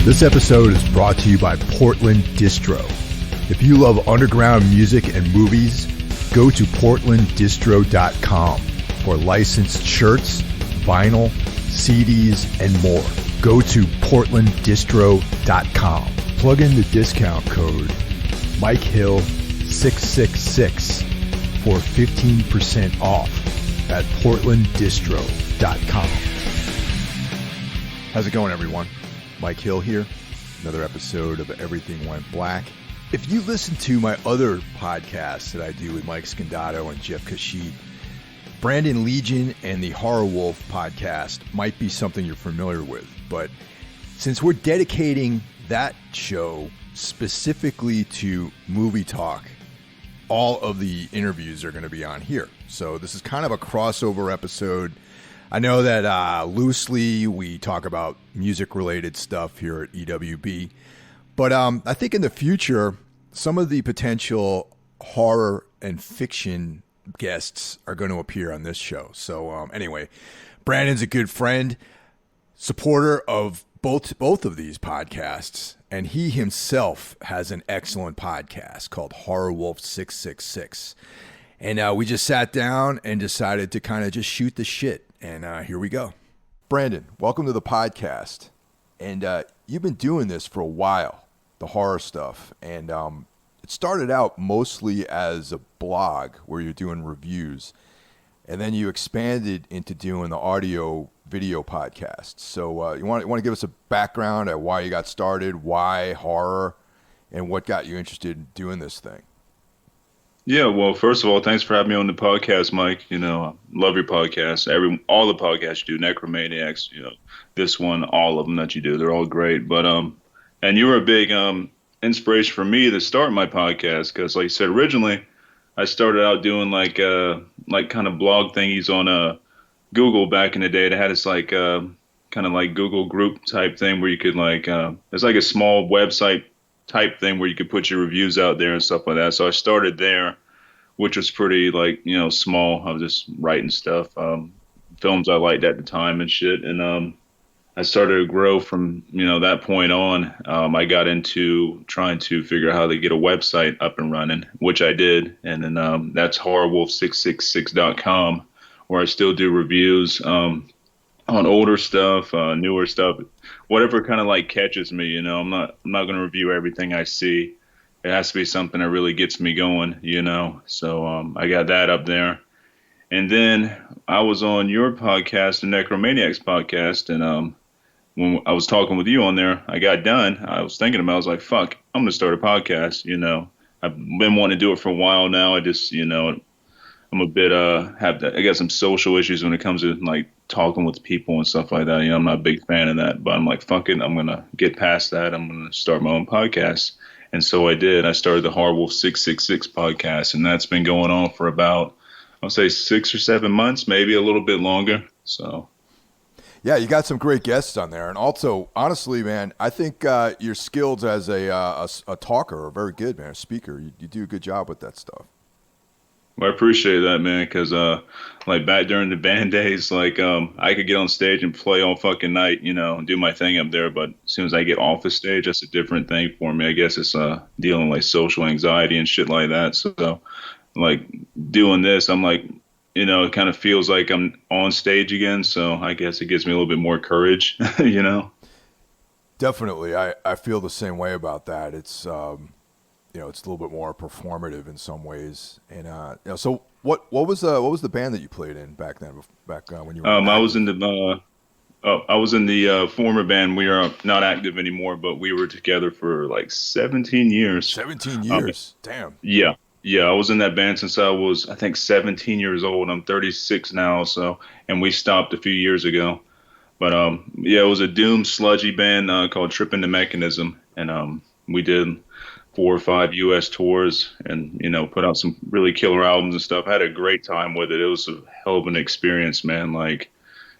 This episode is brought to you by Portland Distro. If you love underground music and movies, go to portlanddistro.com for licensed shirts, vinyl, CDs, and more. Go to portlanddistro.com. Plug in the discount code MikeHill666 for 15% off at portlanddistro.com. How's it going, everyone? Mike Hill here. Another episode of Everything Went Black. If you listen to my other podcasts that I do with Mike Scandato and Jeff Kashid, Brandon Legion and the Horror Wolf podcast might be something you're familiar with. But since we're dedicating that show specifically to movie talk, all of the interviews are going to be on here. So this is kind of a crossover episode. I know that loosely we talk about music-related stuff here at EWB, but I think in the future, some of the potential horror and fiction guests are going to appear on this show. So anyway, Brandon's a good friend, supporter of both of these podcasts, and he himself has an excellent podcast called Horror Wolf 666. And we just sat down and decided to kind of just shoot the shit. And here we go. Brandon, welcome to the podcast. And you've been doing this for a while, the horror stuff. And it started out mostly as a blog where you're doing reviews. And then you expanded into doing the audio video podcasts. So you want to give us a background at why you got started, why horror, and what got you interested in doing this thing? Yeah, well, first of all, thanks for having me on the podcast, Mike. You know, I love your podcast. All the podcasts you do, Necromaniacs, you know, this one, all of them that you do, they're all great. But and you were a big inspiration for me to start my podcast because, like you said, originally I started out doing like kind of blog thingies on Google back in the day. They had this like kind of like Google group type thing where you could like it's like a small website type thing where you could put your reviews out there and stuff like that. So I started there, which was pretty like, you know, small. I was just writing stuff, films I liked at the time and shit. And I started to grow from, you know, that point on. I got into trying to figure out how to get a website up and running, which I did. And then that's horrorwolf666.com, where I still do reviews on older stuff, newer stuff, whatever kind of like catches me. You know, I'm not going to review everything I see. It has to be something that really gets me going, you know. So I got that up there. And then I was on your podcast, the Necromaniacs podcast, and when I was talking with you on there, I got done. I was thinking about it. I was like, fuck, I'm going to start a podcast, you know. I've been wanting to do it for a while now. I just, you know, I'm a bit I got some social issues when it comes to like talking with people and stuff like that. You know, I'm not a big fan of that, but I'm like, fuck it, I'm gonna get past that. I'm gonna start my own podcast, and so I did. I started the Horror Wolf 666 podcast, and that's been going on for about, I'll say 6 or 7 months, maybe a little bit longer. So. Yeah, you got some great guests on there, and also, honestly, man, I think your skills as a talker are very good, man. A speaker, you do a good job with that stuff. Well, I appreciate that, man, because like back during the band days, like I could get on stage and play all fucking night, you know, and do my thing up there. But as soon as I get off the stage, that's a different thing for me. I guess it's dealing with like social anxiety and shit like that. So like doing this, I'm like, you know, it kind of feels like I'm on stage again. So I guess it gives me a little bit more courage, you know. Definitely. I feel the same way about that. It's you know, it's a little bit more performative in some ways. And you know, so what was the band that you played in back then? When you were I was in the former band. We are not active anymore, but we were together for like 17 years. 17 years. Damn. Yeah. I was in that band since I was, I think, 17 years old. I'm 36 now, so, and we stopped a few years ago. But yeah, it was a doom sludgy band called Tripping the Mechanism, and we did 4 or 5 U.S. tours and, you know, put out some really killer albums and stuff. I had a great time with it. It was a hell of an experience, man. Like,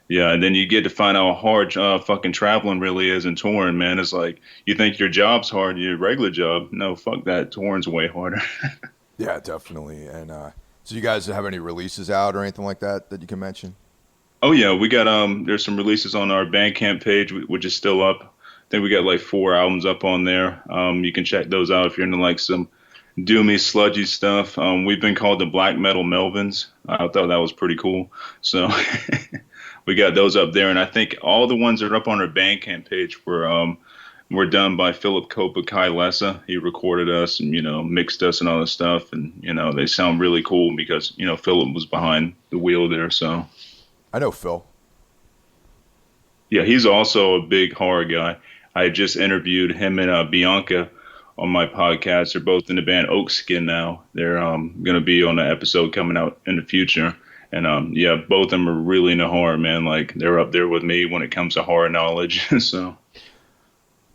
yeah, and then you get to find out how hard fucking traveling really is and touring, man. It's like, you think your job's hard, your regular job. No, fuck that. Touring's way harder. Yeah, definitely. And so you guys have any releases out or anything like that you can mention? Oh, yeah, we got, there's some releases on our Bandcamp page, which is still up. think we got like 4 albums up on there. You can check those out if you're into like some doomy, sludgy stuff. We've been called the Black Metal Melvins. I thought that was pretty cool. So we got those up there, and I think all the ones that are up on our Bandcamp page were done by Philip Copa Kai Lessa. He recorded us and mixed us and all this stuff, and they sound really cool because Philip was behind the wheel there. So I know Phil. yeah, he's also a big horror guy. I just interviewed him and Bianca on my podcast. They're both in the band Oakskin now. They're going to be on an episode coming out in the future. And yeah, both of them are really into horror, man. Like they're up there with me when it comes to horror knowledge. So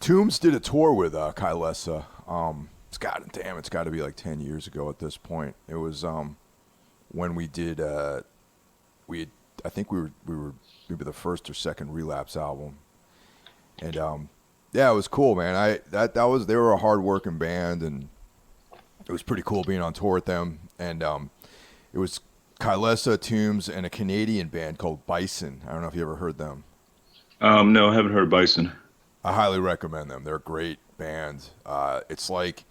Tombs did a tour with Kai Lessa. It's got to be like 10 years ago at this point. It was when we did I think we were maybe the first or second Relapse album. And yeah, it was cool, man. They were a hard-working band, and it was pretty cool being on tour with them. And it was Kylesa, Tombs, and a Canadian band called Bison. I don't know if you ever heard them. No, I haven't heard Bison. I highly recommend them. They're a great band. It's like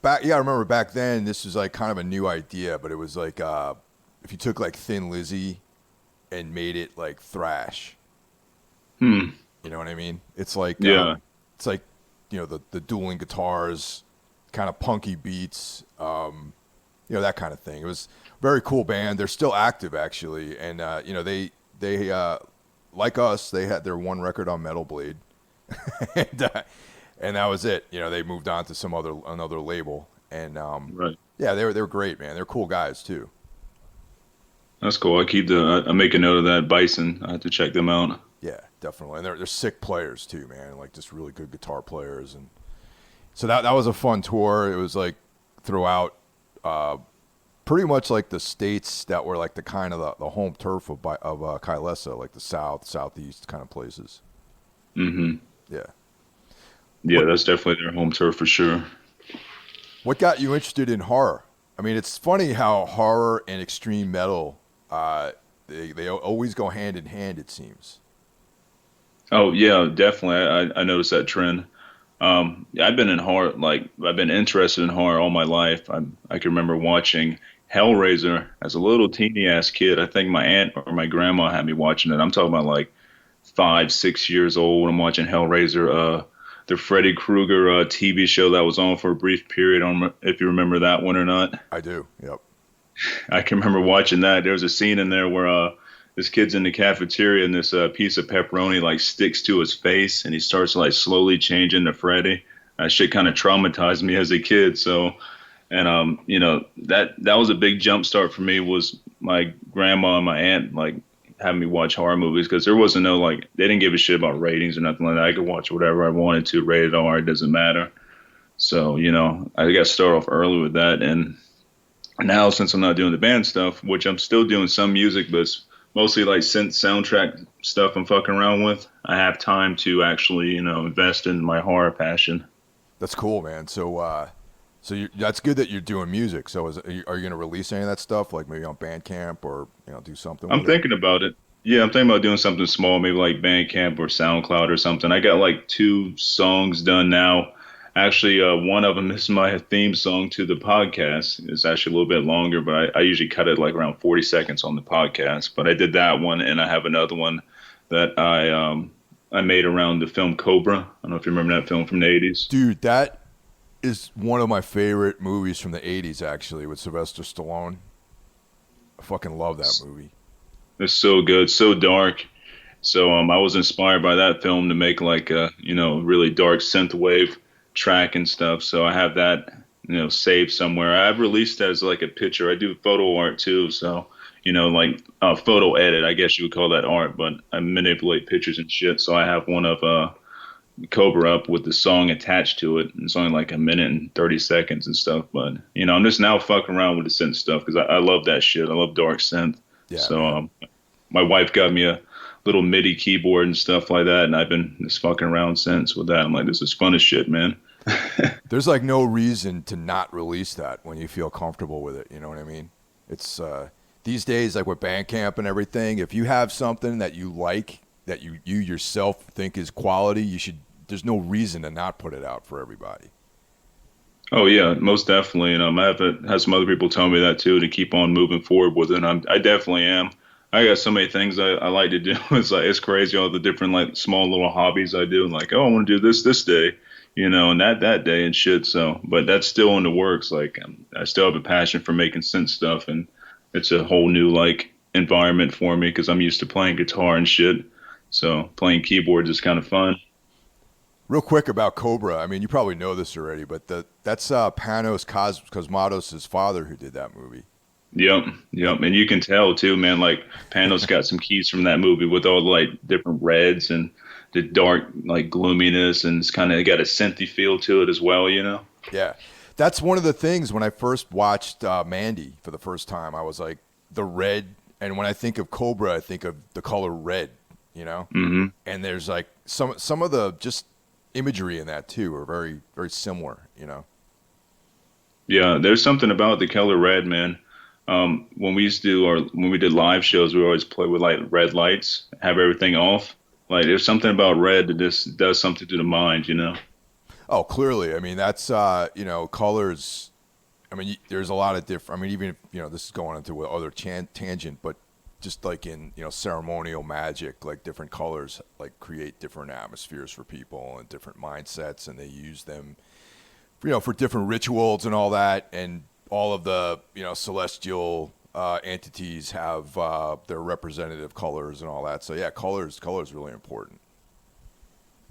I remember back then this was like kind of a new idea, but it was like if you took like Thin Lizzy and made it like thrash. You know what I mean? It's like the dueling guitars, kind of punky beats, that kind of thing. It was a very cool band. They're still active actually, and they like us. They had their one record on Metal Blade, and that was it. They moved on to another label, and right. Yeah, they were great, man. They're cool guys too. That's cool. I make a note of that. Bison. I have to check them out. Yeah, definitely. And they're sick players too, man. Like just really good guitar players. And so that was a fun tour. It was like throughout pretty much like the states that were like the kind of the home turf of Kylesa, like the southeast kind of places. Mm-hmm. Yeah. Yeah, that's definitely their home turf for sure. What got you interested in horror? I mean, it's funny how horror and extreme metal they always go hand in hand, it seems. Oh yeah, definitely. I noticed that trend. I've been in horror, like I've been interested in horror all my life. I can remember watching Hellraiser as a little teeny ass kid. I think my aunt or my grandma had me watching it. I'm talking about like 5, 6 years old. I'm watching Hellraiser, the Freddy Krueger TV show that was on for a brief period. I don't know if you remember that one or not. I do. Yep. I can remember watching that. There was a scene in there where this kid's in the cafeteria and this piece of pepperoni like sticks to his face and he starts like slowly changing to Freddy. That shit kind of traumatized me as a kid. So, and that was a big jump start for me. Was my grandma and my aunt like having me watch horror movies because there wasn't no like they didn't give a shit about ratings or nothing like that. I could watch whatever I wanted to, rated R, it doesn't matter. So I got started off early with that, and now since I'm not doing the band stuff, which I'm still doing some music, but it's mostly like synth soundtrack stuff I'm fucking around with, I have time to actually, invest in my horror passion. That's cool, man. So, that's good that you're doing music. So, are you going to release any of that stuff, like maybe on Bandcamp or do something? I'm thinking about it. Yeah, I'm thinking about doing something small, maybe like Bandcamp or SoundCloud or something. I got like 2 songs done now. Actually, one of them is my theme song to the podcast. It's actually a little bit longer, but I usually cut it like around 40 seconds on the podcast. But I did that one, and I have another one that I made around the film Cobra. I don't know if you remember that film from the 80s. Dude, that is one of my favorite movies from the 80s, actually, with Sylvester Stallone. I fucking love that movie. It's so good, so dark. So I was inspired by that film to make like a, really dark synthwave track and stuff. So I have that, saved somewhere. I've released that as like a picture. I do photo art too. So, like photo edit, I guess you would call that art, but I manipulate pictures and shit. So I have one of Cobra up with the song attached to it. It's only like a minute and 30 seconds and stuff. But, I'm just now fucking around with the synth stuff because I love that shit. I love dark synth. Yeah, so my wife got me a little MIDI keyboard and stuff like that. And I've been just fucking around since with that. I'm like, this is fun as shit, man. There's like no reason to not release that when you feel comfortable with it. You know what I mean? It's these days, like with Bandcamp and everything, if you have something that you like that you yourself think is quality, there's no reason to not put it out for everybody. Oh yeah, most definitely. And I have had some other people tell me that too, to keep on moving forward with it. And I definitely am. I got so many things I like to do. It's like it's crazy all the different like small little hobbies I do. Like, oh, I want to do this day, and that day and shit. So, but that's still in the works. Like, I still have a passion for making synth stuff, and it's a whole new like environment for me because I'm used to playing guitar and shit. So playing keyboards is kind of fun. Real quick about Cobra. I mean, you probably know this already, but that's Panos Cosmatos' father who did that movie. Yep, yep, and you can tell too, man. Like Pando's got some keys from that movie with all the like different reds and the dark like gloominess, and it's kind of got a synthy feel to it as well, you know. Yeah, that's one of the things when I first watched Mandy for the first time. I was like the red, and when I think of Cobra, I think of the color red, you know. Hmm. And there's like some of the just imagery in that too are very very similar, you know. Yeah, there's something about the color red, man. When we used to do or when we did live shows, we always play with like red lights, have everything off. Like there's something about red that just does something to the mind, you know. Oh, clearly. I mean, that's colors. I mean, there's a lot of different. I mean, even if this is going into other tangent, but just like in ceremonial magic, like different colors like create different atmospheres for people and different mindsets, and they use them, for different rituals and all that. And all of the celestial entities have their representative colors and all that. So yeah, colors really important.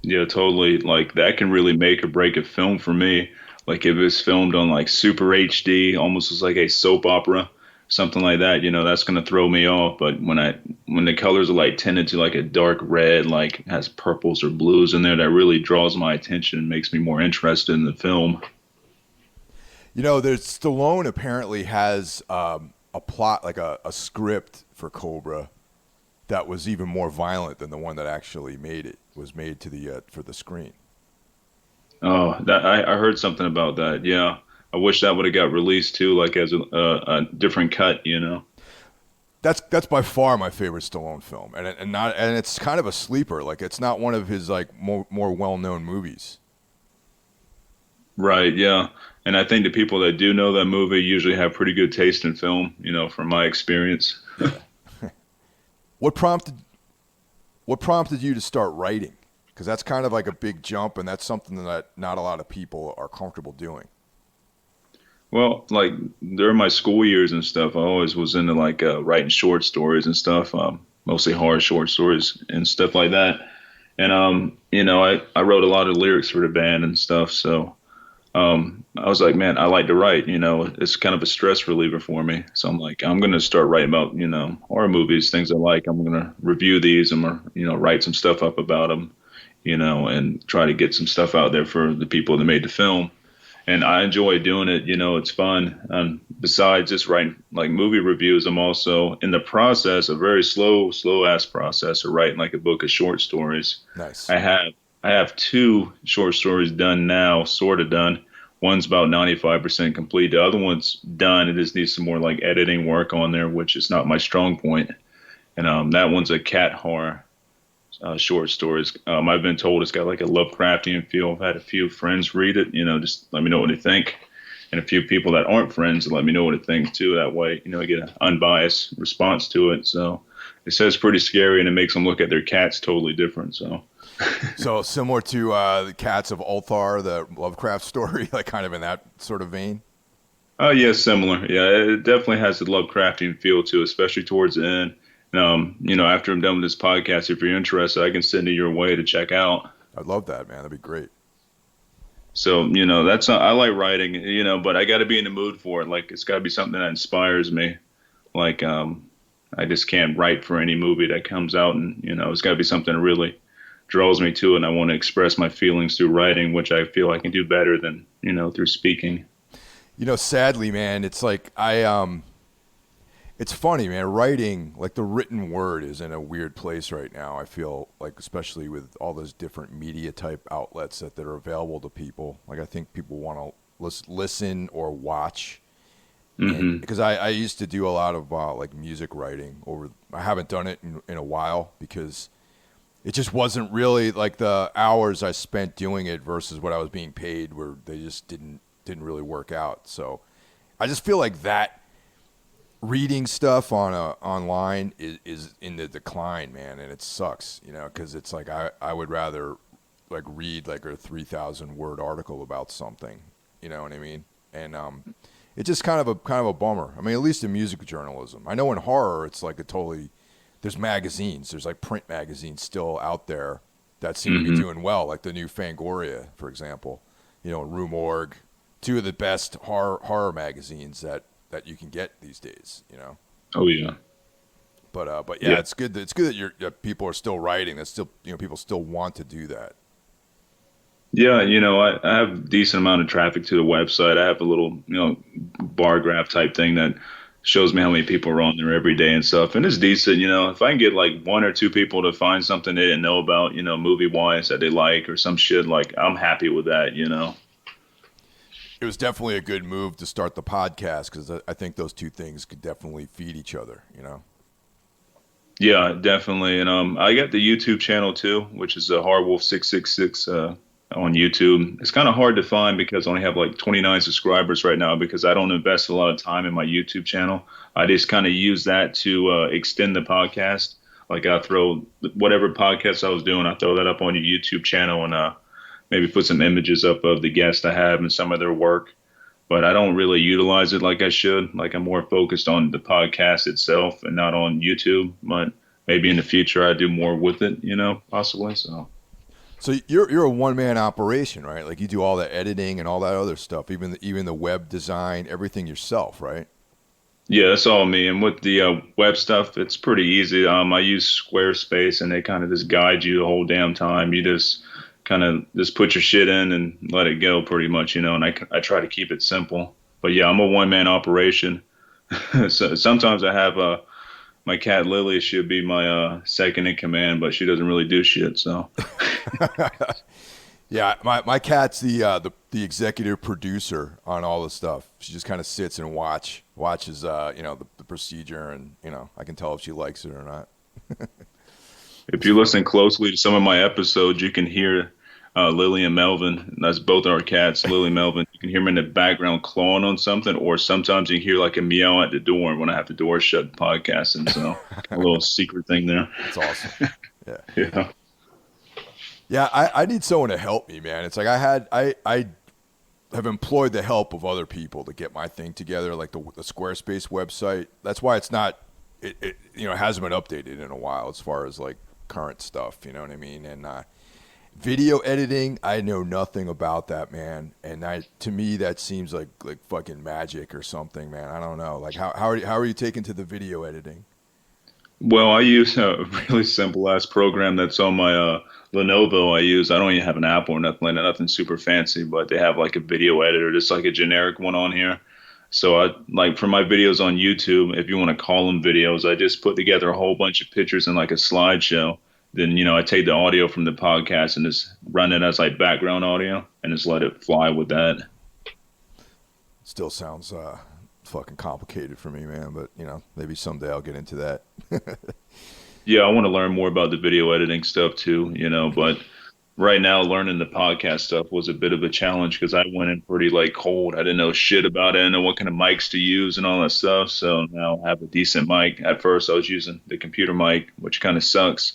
Yeah, totally. Like that can really make or break a film for me. Like if it's filmed on like super HD, almost as like a soap opera, something like that, that's gonna throw me off. But when the colors are like tended to like a dark red, like has purples or blues in there, that really draws my attention and makes me more interested in the film. There's Stallone apparently has a plot, like a script for Cobra that was even more violent than the one that actually was made to the for the screen. Oh, that I heard something about that. Yeah, I wish that would have got released too, like as a different cut. That's by far my favorite Stallone film, and it's kind of a sleeper. Like it's not one of his like more well known movies. Right. Yeah. And I think the people that do know that movie usually have pretty good taste in film, from my experience. What prompted you to start writing? Because that's kind of like a big jump, and that's something that not a lot of people are comfortable doing. Well, like during my school years and stuff, I always was into like writing short stories and stuff, mostly horror short stories and stuff like that. And I wrote a lot of lyrics for the band and stuff. So I was like, man, I like to write. It's kind of a stress reliever for me. So I'm like, I'm gonna start writing about horror movies, things I like. I'm gonna review these and write some stuff up about them, and try to get some stuff out there for the people that made the film. And I enjoy doing it. It's fun. Besides just writing like movie reviews, I'm also in the process, a very slow ass process of writing like a book of short stories. Nice. I have two short stories done now, sort of done. One's about 95% complete. The other one's done. It just needs some more like editing work on there, which is not my strong point. And that one's a cat horror short stories. I've been told it's got like a Lovecraftian feel. I've had a few friends read it, just let me know what they think. And a few people that aren't friends let me know what they think too. That way, I get an unbiased response to it. So it says pretty scary and it makes them look at their cats totally different. So. So similar to the Cats of Ulthar, the Lovecraft story, like kind of in that sort of vein. Oh yeah, similar. Yeah, it definitely has the Lovecraftian feel to it, especially towards the end. After I'm done with this podcast, if you're interested, I can send it your way to check out. I'd love that, man. That'd be great. So, I like writing, but I got to be in the mood for it. Like, it's got to be something that inspires me. Like, I just can't write for any movie that comes out, and it's got to be something that really draws me to it, and I want to express my feelings through writing, which I feel I can do better than through speaking. Sadly, man, it's like it's funny, man. Writing, like the written word, is in a weird place right now. I feel like, especially with all those different media type outlets that are available to people. Like, I think people want to listen or watch. Mm-hmm. Because I used to do a lot of like music writing I haven't done it in a while because it just wasn't really like the hours I spent doing it versus what I was being paid, where they just didn't really work out. So I just feel like that reading stuff on online is in the decline, man, and it sucks, because it's like I would rather like read like a 3,000 word article about something, you know what I mean? And it's just kind of a bummer. I mean, at least in music journalism, I know in horror it's like there's magazines, there's like print magazines still out there that seem to be doing well, like the new Fangoria, for example, Rue Morgue, two of the best horror magazines that you can get these days, Oh yeah. But yeah, it's good that people are still writing. That still, people still want to do that. Yeah, I have a decent amount of traffic to the website. I have a little, bar graph type thing that shows me how many people are on there every day and stuff. And it's decent, if I can get like one or two people to find something they didn't know about, movie wise that they like or some shit, like I'm happy with that, It was definitely a good move to start the podcast because I think those two things could definitely feed each other, Yeah, definitely. And I got the YouTube channel too, which is Hardwolf 666 on YouTube. It's kind of hard to find because I only have like 29 subscribers right now because I don't invest a lot of time in my YouTube channel. I just kind of use that to extend the podcast. Like I throw whatever podcast I was doing, I throw that up on your YouTube channel and maybe put some images up of the guests I have and some of their work. But I don't really utilize it like I should. Like I'm more focused on the podcast itself and not on YouTube. But maybe in the future I do more with it, possibly. So you're a one-man operation, right? Like you do all the editing and all that other stuff, even the web design, everything yourself, right? Yeah, that's all me. And with the web stuff, it's pretty easy. I use Squarespace, and they kind of just guide you the whole damn time. You just kind of just put your shit in and let it go, pretty much, And I try to keep it simple. But yeah, I'm a one-man operation. So sometimes I have my cat Lily. She'll be my second in command, but she doesn't really do shit. So. Yeah, my cat's the executive producer on all the stuff. She just kind of sits and watches the procedure, and I can tell if she likes it or not. If you listen closely to some of my episodes, you can hear Lily and Melvin. That's both our cats, Lily and Melvin. You can hear them in the background clawing on something, or sometimes you can hear like a meow at the door when I have the door shut podcasting. So a little secret thing there. That's awesome. Yeah. Yeah. Yeah, I need someone to help me, man. It's like I have employed the help of other people to get my thing together, like the Squarespace website. That's why it's not, it hasn't been updated in a while as far as like current stuff, you know what I mean? And video editing, I know nothing about that, man. And to me, that seems like fucking magic or something, man. I don't know. Like how are you taking to the video editing? Well, I use a really simple ass program that's on my Lenovo. I don't even have an Apple or nothing super fancy, but they have like a video editor, just like a generic one on here. So I like for my videos on YouTube, if you want to call them videos, I just put together a whole bunch of pictures in like a slideshow. Then, I take the audio from the podcast and just run it as like background audio and just let it fly with that. Still sounds fucking complicated for me, man, but maybe someday I'll get into that. Yeah, I want to learn more about the video editing stuff too, but right now learning the podcast stuff was a bit of a challenge because I went in pretty like cold. I didn't know shit about it. I didn't know what kind of mics to use and all that stuff. So now I have a decent mic. At first I was using the computer mic, which kind of sucks.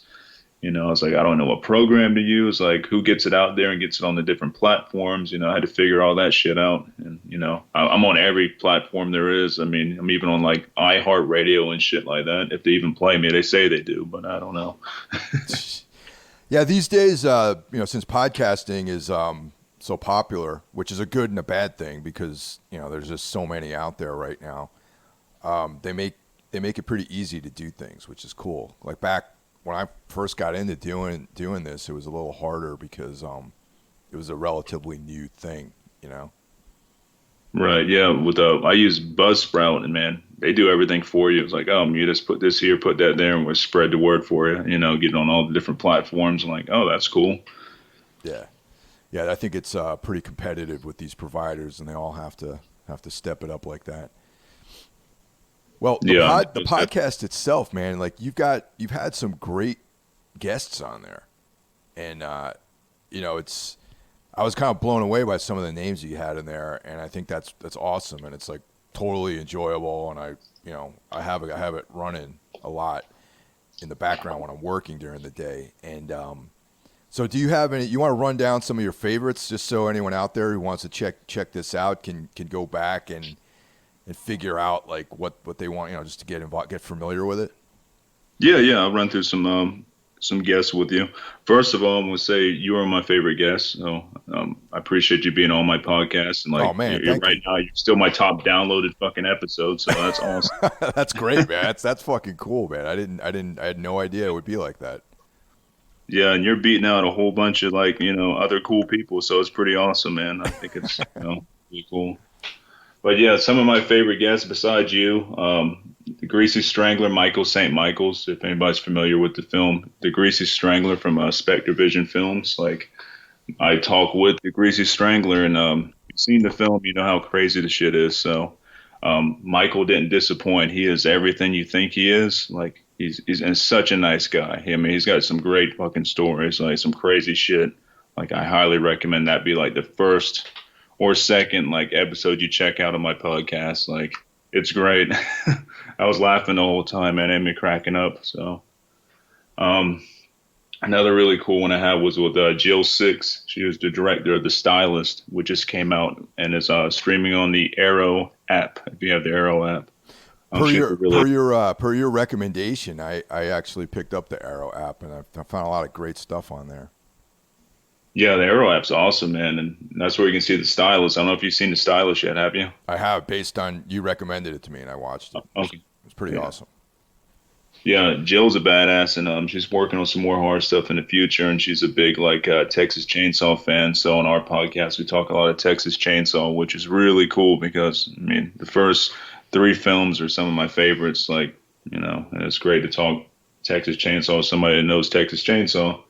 I was like, I don't know what program to use, like who gets it out there and gets it on the different platforms. I had to figure all that shit out. And, I'm on every platform there is. I mean, I'm even on like iHeartRadio and shit like that. If they even play me, they say they do, but I don't know. Yeah, these days, since podcasting is so popular, which is a good and a bad thing because, there's just so many out there right now. They make it pretty easy to do things, which is cool. Like back when I first got into doing this, it was a little harder because it was a relatively new thing, Right. Yeah. I use Buzzsprout, and man, they do everything for you. It's like, you just put this here, put that there, and we'll spread the word for you. Get it on all the different platforms. I'm like, oh, that's cool. Yeah. Yeah. I think it's pretty competitive with these providers, and they all have to step it up like that. Well, the podcast itself, man, like you've had some great guests on there, and I was kind of blown away by some of the names you had in there, and I think that's awesome, and it's like totally enjoyable, and I have it running a lot in the background when I'm working during the day, and so do you have any? You want to run down some of your favorites, just so anyone out there who wants to check this out can go back and figure out like what they want, just to get involved, get familiar with it. Yeah. I'll run through some guests with you. First of all, I'm gonna say you are my favorite guest. So I appreciate you being on my podcast, and like, oh man, now you're still my top downloaded fucking episode. So that's awesome. That's great, man. That's fucking cool, man. I had no idea it would be like that. Yeah, and you're beating out a whole bunch of like, other cool people, so it's pretty awesome, man. I think it's, really cool. But yeah, some of my favorite guests besides you, the Greasy Strangler, Michael St. Michael's, if anybody's familiar with the film, the Greasy Strangler from Spectre Vision Films. Like, I talk with the Greasy Strangler, and you've seen the film, you know how crazy the shit is. So Michael didn't disappoint. He is everything you think he is. Like, he's such a nice guy. I mean, he's got some great fucking stories, like some crazy shit. Like, I highly recommend that be like the first or second like episode you check out of my podcast. Like, it's great. I was laughing the whole time, man. It made me cracking up. So, another really cool one I had was with Jill Six. She was the director of The Stylist, which just came out and is streaming on the Arrow app. If you have the Arrow app. Per your recommendation, I actually picked up the Arrow app, and I found a lot of great stuff on there. Yeah, the Arrow app's awesome, man, and that's where you can see The Stylist. I don't know if you've seen The Stylist yet, have you? I have, based on you recommended it to me, and I watched it. Okay. It's pretty awesome. Yeah, Jill's a badass, and she's working on some more horror stuff in the future, and she's a big Texas Chainsaw fan. So on our podcast, we talk a lot of Texas Chainsaw, which is really cool because I mean the first 3 films are some of my favorites. Like, and it's great to talk Texas Chainsaw with somebody that knows Texas Chainsaw.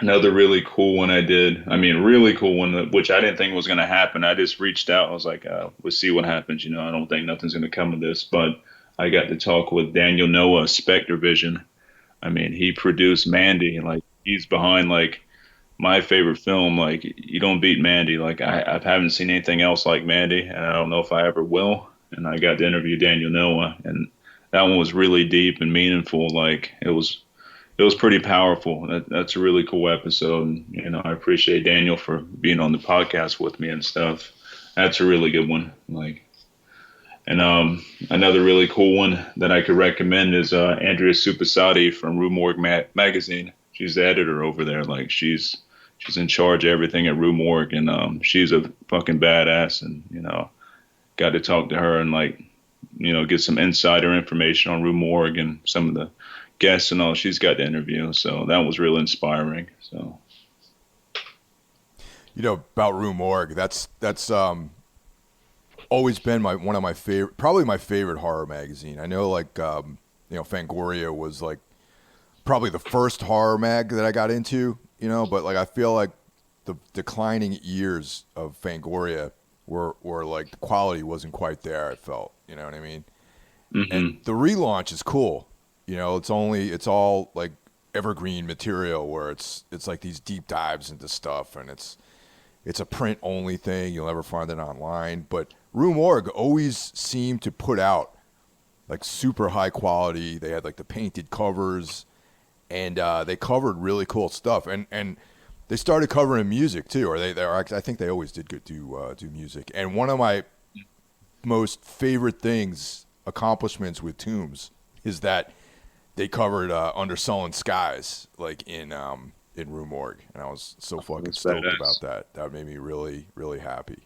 Another really cool one really cool one, which I didn't think was going to happen. I just reached out. I was like, we'll see what happens. I don't think nothing's going to come of this, but I got to talk with Daniel Noah, Spectre Vision. I mean, he produced Mandy. Like, he's behind like my favorite film. Like, you don't beat Mandy. Like, I haven't seen anything else like Mandy, and I don't know if I ever will. And I got to interview Daniel Noah, and that one was really deep and meaningful. Like, it was pretty powerful. That's a really cool episode. And, I appreciate Daniel for being on the podcast with me and stuff. That's a really good one. Like, and another really cool one that I could recommend is Andrea Supasati from Rue Morgue magazine. She's the editor over there. Like, she's in charge of everything at Rue Morgue, and she's a fucking badass. And got to talk to her and like, get some insider information on Rue Morgue and some of the guests and all she's got to interview. So that was really inspiring. So, about Rue Morgue, that's always been one of my favorite, probably my favorite horror magazine. I know, like, Fangoria was like probably the first horror mag that I got into, but like I feel like the declining years of Fangoria were like the quality wasn't quite there. I felt, you know what I mean? Mm-hmm. And the relaunch is cool. It's all like evergreen material where it's like these deep dives into stuff, and it's a print only thing. You'll never find it online. But Rue Morgue always seemed to put out like super high quality. They had like the painted covers, and they covered really cool stuff. And they started covering music too, or I think they always did do music. And one of my most favorite accomplishments with Tombs is that they covered Under Sullen Skies, like in Rue Morgue, and I was so fucking stoked about that. That made me really, really happy.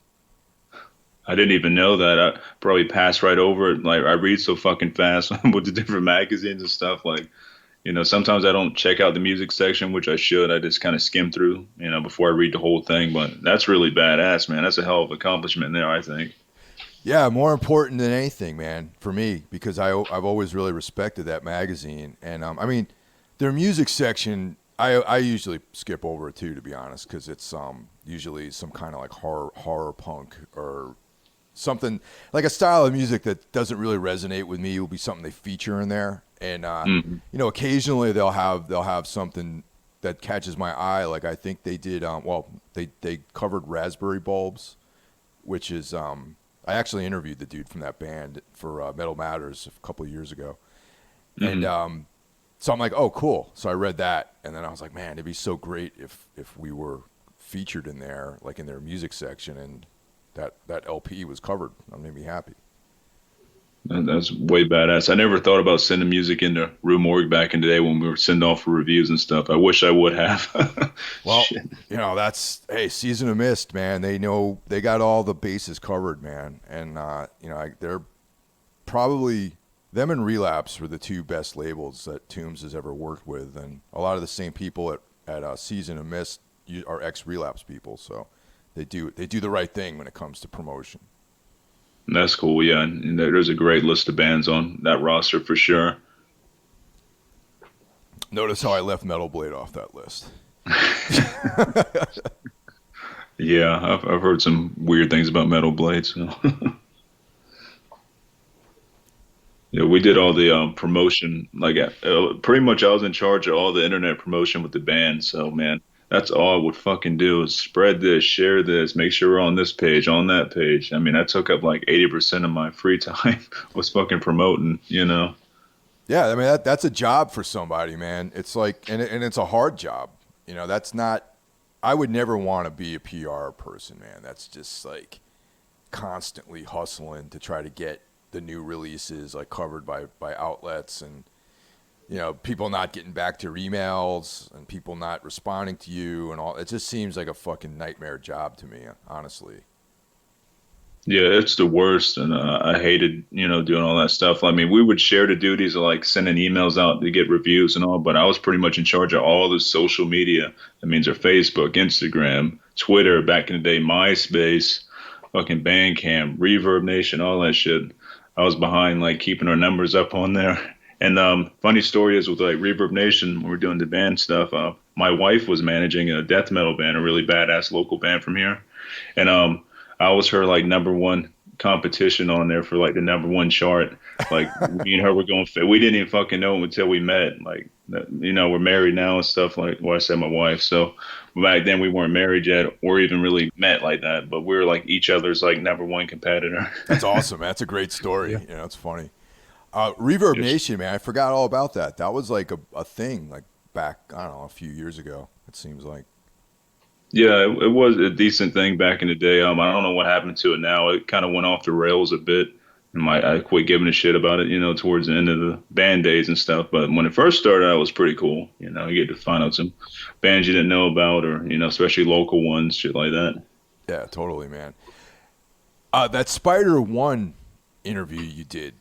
I didn't even know that. I probably passed right over it. Like, I read so fucking fast with the different magazines and stuff. Like, sometimes I don't check out the music section, which I should. I just kind of skim through, before I read the whole thing. But that's really badass, man. That's a hell of an accomplishment there, I think. Yeah, more important than anything, man, for me, because I've always really respected that magazine. And, I mean, their music section, I usually skip over it, too, to be honest, because it's usually some kind of, like, horror punk or something like a style of music that doesn't really resonate with me will be something they feature in there. And you know, occasionally they'll have something that catches my eye. Like I think they did. Well, they covered Raspberry Bulbs, which is I actually interviewed the dude from that band for Metal Matters a couple of years ago, and so I'm like, oh, cool. So I read that, and then I was like, man, it'd be so great if we were featured in there, like in their music section, and that LP was covered. That made me happy. That's way badass. I never thought about sending music into Rue Morgue back in the day when we were sending off for reviews and stuff. I wish I would have. Well, Shit. you know, that's, hey, Season of Mist, man. They know they got all the bases covered, man. And you know, they're probably, them and Relapse were the two best labels that Toombs has ever worked with, and a lot of the same people at Season of Mist are ex-Relapse people, so they do the right thing when it comes to promotion. That's cool, yeah. And there's a great list of bands on that roster for sure. Notice how I left Metal Blade off that list. Yeah, I've heard some weird things about Metal Blade. So. Yeah, we did all the promotion. Like, pretty much, I was in charge of all the internet promotion with the band. So, man, that's all I would fucking do is spread this, share this, make sure we're on this page, on that page. I mean, that took up like 80% of my free time was fucking promoting. You know. Yeah, I mean that's a job for somebody, man. It's like, and it's a hard job. You know, that's not. I would never want to be a PR person, man. That's just like constantly hustling to try to get the new releases like covered by outlets, and you know, people not getting back to your emails and people not responding to you and all. It just seems like a fucking nightmare job to me, honestly. Yeah, it's the worst, and I hated, doing all that stuff. I mean, we would share the duties of like sending emails out to get reviews and all, but I was pretty much in charge of all the social media. That means our Facebook, Instagram, Twitter, back in the day, MySpace, fucking Bandcamp, Reverb Nation, all that shit. I was behind like keeping our numbers up on there. And funny story is with like Reverb Nation, when we're doing the band stuff, my wife was managing a death metal band, a really badass local band from here, and I was her like number one competition on there for like the number one chart. Like me and her were going fit. We didn't even fucking know until we met. Like, we're married now and stuff. Like, well, I said my wife. So back then we weren't married yet or even really met like that. But we were like each other's like number one competitor. That's awesome, man. That's a great story. Yeah. It's funny. Reverb Nation, man. I forgot all about that. That was like a thing like back, I don't know, a few years ago, it seems like. Yeah, it was a decent thing back in the day. I don't know what happened to it now. It kind of went off the rails a bit. And I quit giving a shit about it, towards the end of the band days and stuff. But when it first started, it was pretty cool. You get to find out some bands you didn't know about, or especially local ones, shit like that. Yeah, totally, man. That Spider One interview you did,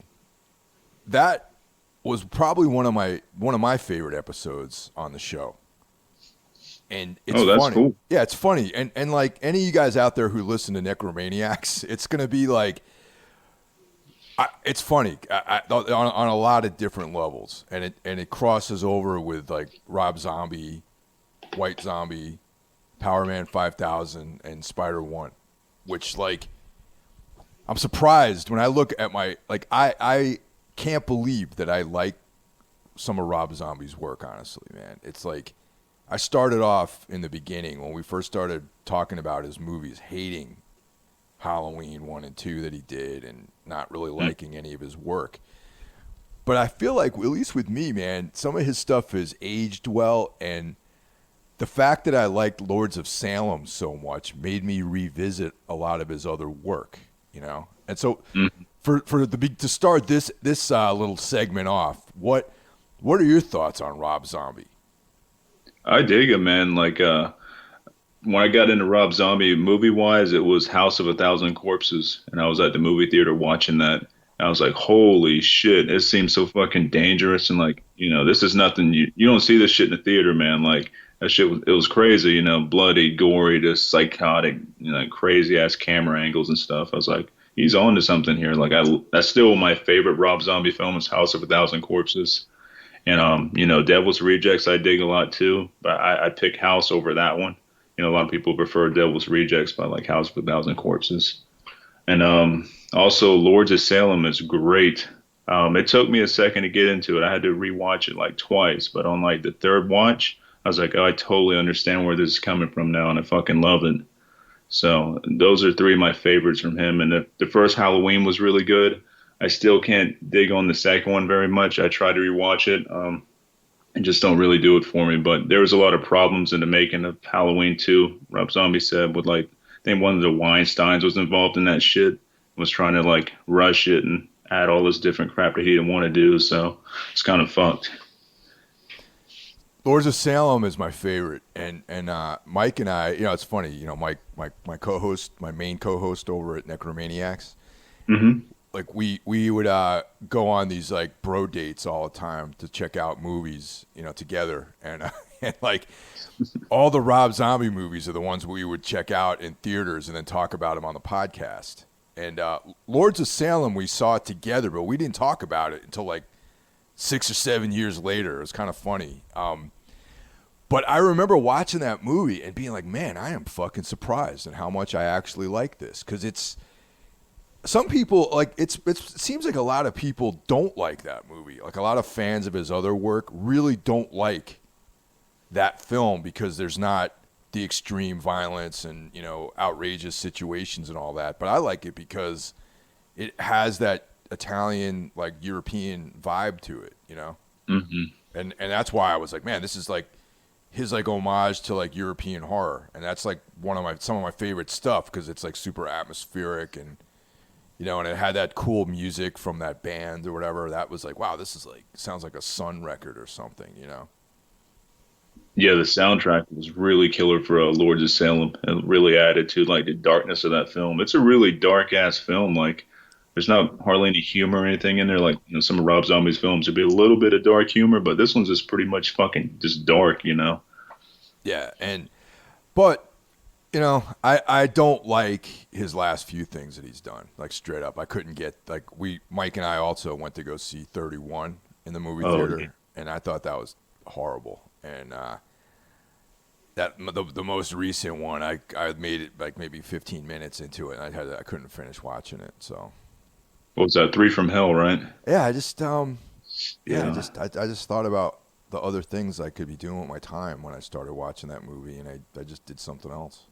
that was probably one of my favorite episodes on the show. And it's that's funny. Cool. Yeah, it's funny. And like any of you guys out there who listen to Necromaniacs, it's going to be like, it's funny on a lot of different levels. And it crosses over with like Rob Zombie, White Zombie, Power Man 5000, and Spider One, which like, I'm surprised when I look at I can't believe that I like some of Rob Zombie's work, honestly, man. It's like, I started off in the beginning when we first started talking about his movies, hating Halloween 1 and 2 that he did and not really liking any of his work. But I feel like, at least with me, man, some of his stuff has aged well, and the fact that I liked Lords of Salem so much made me revisit a lot of his other work, And so to start this little segment off, what are your thoughts on Rob Zombie? I dig it, man. Like, when I got into Rob Zombie movie-wise, it was House of a Thousand Corpses, and I was at the movie theater watching that. And I was like, holy shit, it seems so fucking dangerous, and like, this is nothing, you don't see this shit in the theater, man. Like, that shit it was crazy, bloody, gory, just psychotic, crazy-ass camera angles and stuff. I was like, he's on to something here. Like, that's still my favorite Rob Zombie film is House of a Thousand Corpses. And, Devil's Rejects I dig a lot too, but I pick House over that one. A lot of people prefer Devil's Rejects, but I like House of a Thousand Corpses. And also Lords of Salem is great. It took me a second to get into it. I had to rewatch it like twice, but on like the third watch, I was like, oh, I totally understand where this is coming from now, and I fucking love it. So those are three of my favorites from him. And the first Halloween was really good. I still can't dig on the second one very much. I try to rewatch it, and just don't really do it for me. But there was a lot of problems in the making of Halloween 2. Rob Zombie said with like I think one of the Weinsteins was involved in that shit. Was trying to like rush it and add all this different crap that he didn't want to do. So it's kind of fucked. Lords of Salem is my favorite, and Mike and I, it's funny, Mike, my co-host, my main co-host over at Necromaniacs, Hmm. like we would go on these like bro dates all the time to check out movies, together, and and like all the Rob Zombie movies are the ones we would check out in theaters and then talk about them on the podcast. And Lords of Salem, we saw it together, but we didn't talk about it until like 6 or 7 years later. It was kind of funny. But I remember watching that movie and being like, man, I am fucking surprised at how much I actually like this. Because it's, some people, like, it seems like a lot of people don't like that movie. Like, a lot of fans of his other work really don't like that film because there's not the extreme violence and, outrageous situations and all that. But I like it because it has that Italian, like, European vibe to it. Hmm. And that's why I was like, man, this is like his like homage to like European horror, and that's like some of my favorite stuff because it's like super atmospheric and and it had that cool music from that band or whatever. That was like, wow, this is like sounds like a Sun record or something. Yeah, the soundtrack was really killer for Lords of Salem. It really added to like the darkness of that film. It's a really dark ass film. Like there's not hardly any humor or anything in there. Like some of Rob Zombie's films, there'd be a little bit of dark humor, but this one's just pretty much fucking just dark. Yeah, but I don't like his last few things that he's done. Like straight up, I couldn't get like Mike and I also went to go see 31 in the movie Oh yeah. theater, and I thought that was horrible. And that the most recent one, I made it like maybe 15 minutes into it, and I couldn't finish watching it. So What was that? Three from Hell, right? yeah, I just yeah, Yeah. I just thought about the other things I could be doing with my time when I started watching that movie, and I just did something else.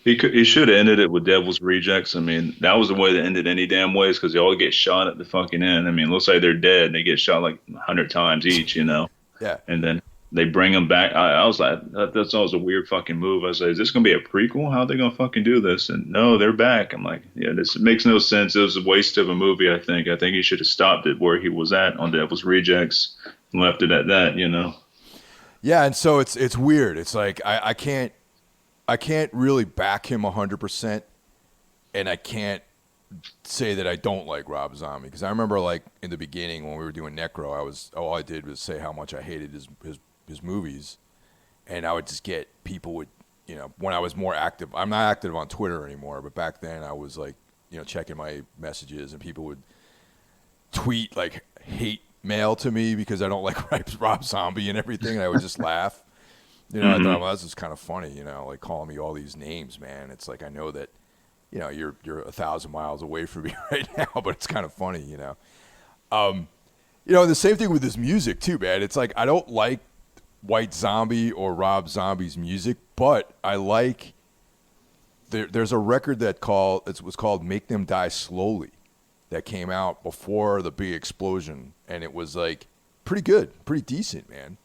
He should have ended it with Devil's Rejects. I mean, that was the way to end it any damn ways because they all get shot at the fucking end. I mean, let's say they're dead and they get shot like 100 times each. Yeah, And then they bring them back. I was like, that's always a weird fucking move. I was like, is this gonna be a prequel? How are they gonna fucking do this? And no, they're back. I'm like, yeah, this makes no sense. It was a waste of a movie. I think. I think he should have stopped it where he was at on Devil's Rejects and left it at that. yeah, and so it's weird. It's like I can't really back him 100%, and I can't say that I don't like Rob Zombie because I remember like in the beginning when we were doing Necro, all I did was say how much I hated his movies, and I would just get people would when I was more active. I'm not active on Twitter anymore, but back then I was like checking my messages, and people would tweet like hate mail to me because I don't like Rob Zombie and everything, and I would just laugh. I Hmm. thought, well, this is kind of funny, like calling me all these names, man. It's like I know that, you're 1,000 miles away from me right now, but it's kind of funny. The same thing with his music too, man. It's like I don't like White Zombie or Rob Zombie's music, but I like. There's a record it was called "Make Them Die Slowly," that came out before the big explosion, and it was like pretty good, pretty decent, man.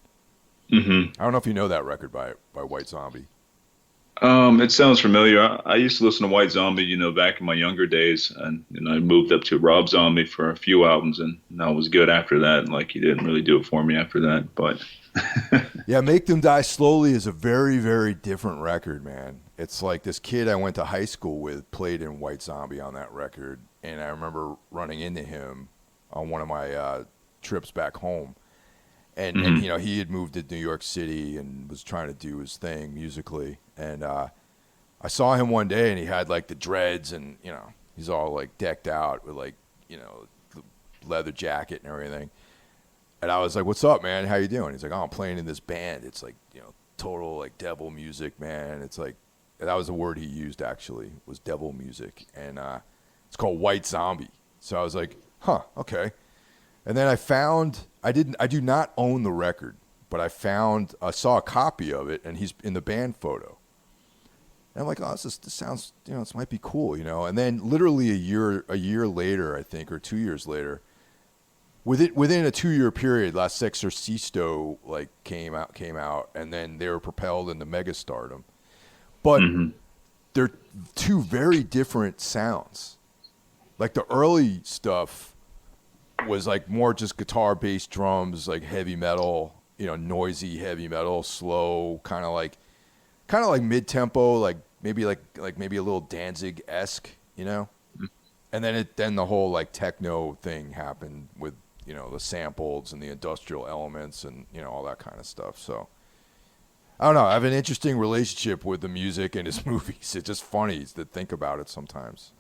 Hmm. I don't know if you know that record by White Zombie. It sounds familiar. I used to listen to White Zombie, back in my younger days, and I moved up to Rob Zombie for a few albums, and that was good after that. Like he didn't really do it for me after that, but Yeah, Make Them Die Slowly is a very, very different record, man. It's like this kid I went to high school with played in White Zombie on that record, and I remember running into him on one of my trips back home. And hmm. he had moved to New York City and was trying to do his thing musically. And I saw him one day, and he had like the dreads, and he's all like decked out with like the leather jacket and everything. And I was like, "What's up, man? How you doing?" He's like, "Oh, I'm playing in this band. It's like total like devil music, man. It's like," that was the word he used actually, was devil music. And It's called White Zombie. So I was like, huh, okay. And then I do not own the record, but I saw a copy of it, and he's in the band photo. And I'm like, oh, this sounds, this might be cool, And then literally a year later, I think, or 2 years later, within a 2-year period, Last Exorcisto came out, and then they were propelled into megastardom. But they're two very different sounds. Like the early stuff was like more just guitar, bass, drums, like heavy metal, noisy heavy metal, slow, kind of like mid-tempo, like maybe a little Danzig-esque, And then the whole like techno thing happened with the samples and the industrial elements and all that kind of stuff. So I don't know. I have an interesting relationship with the music and his movies. It's just funny to think about it sometimes.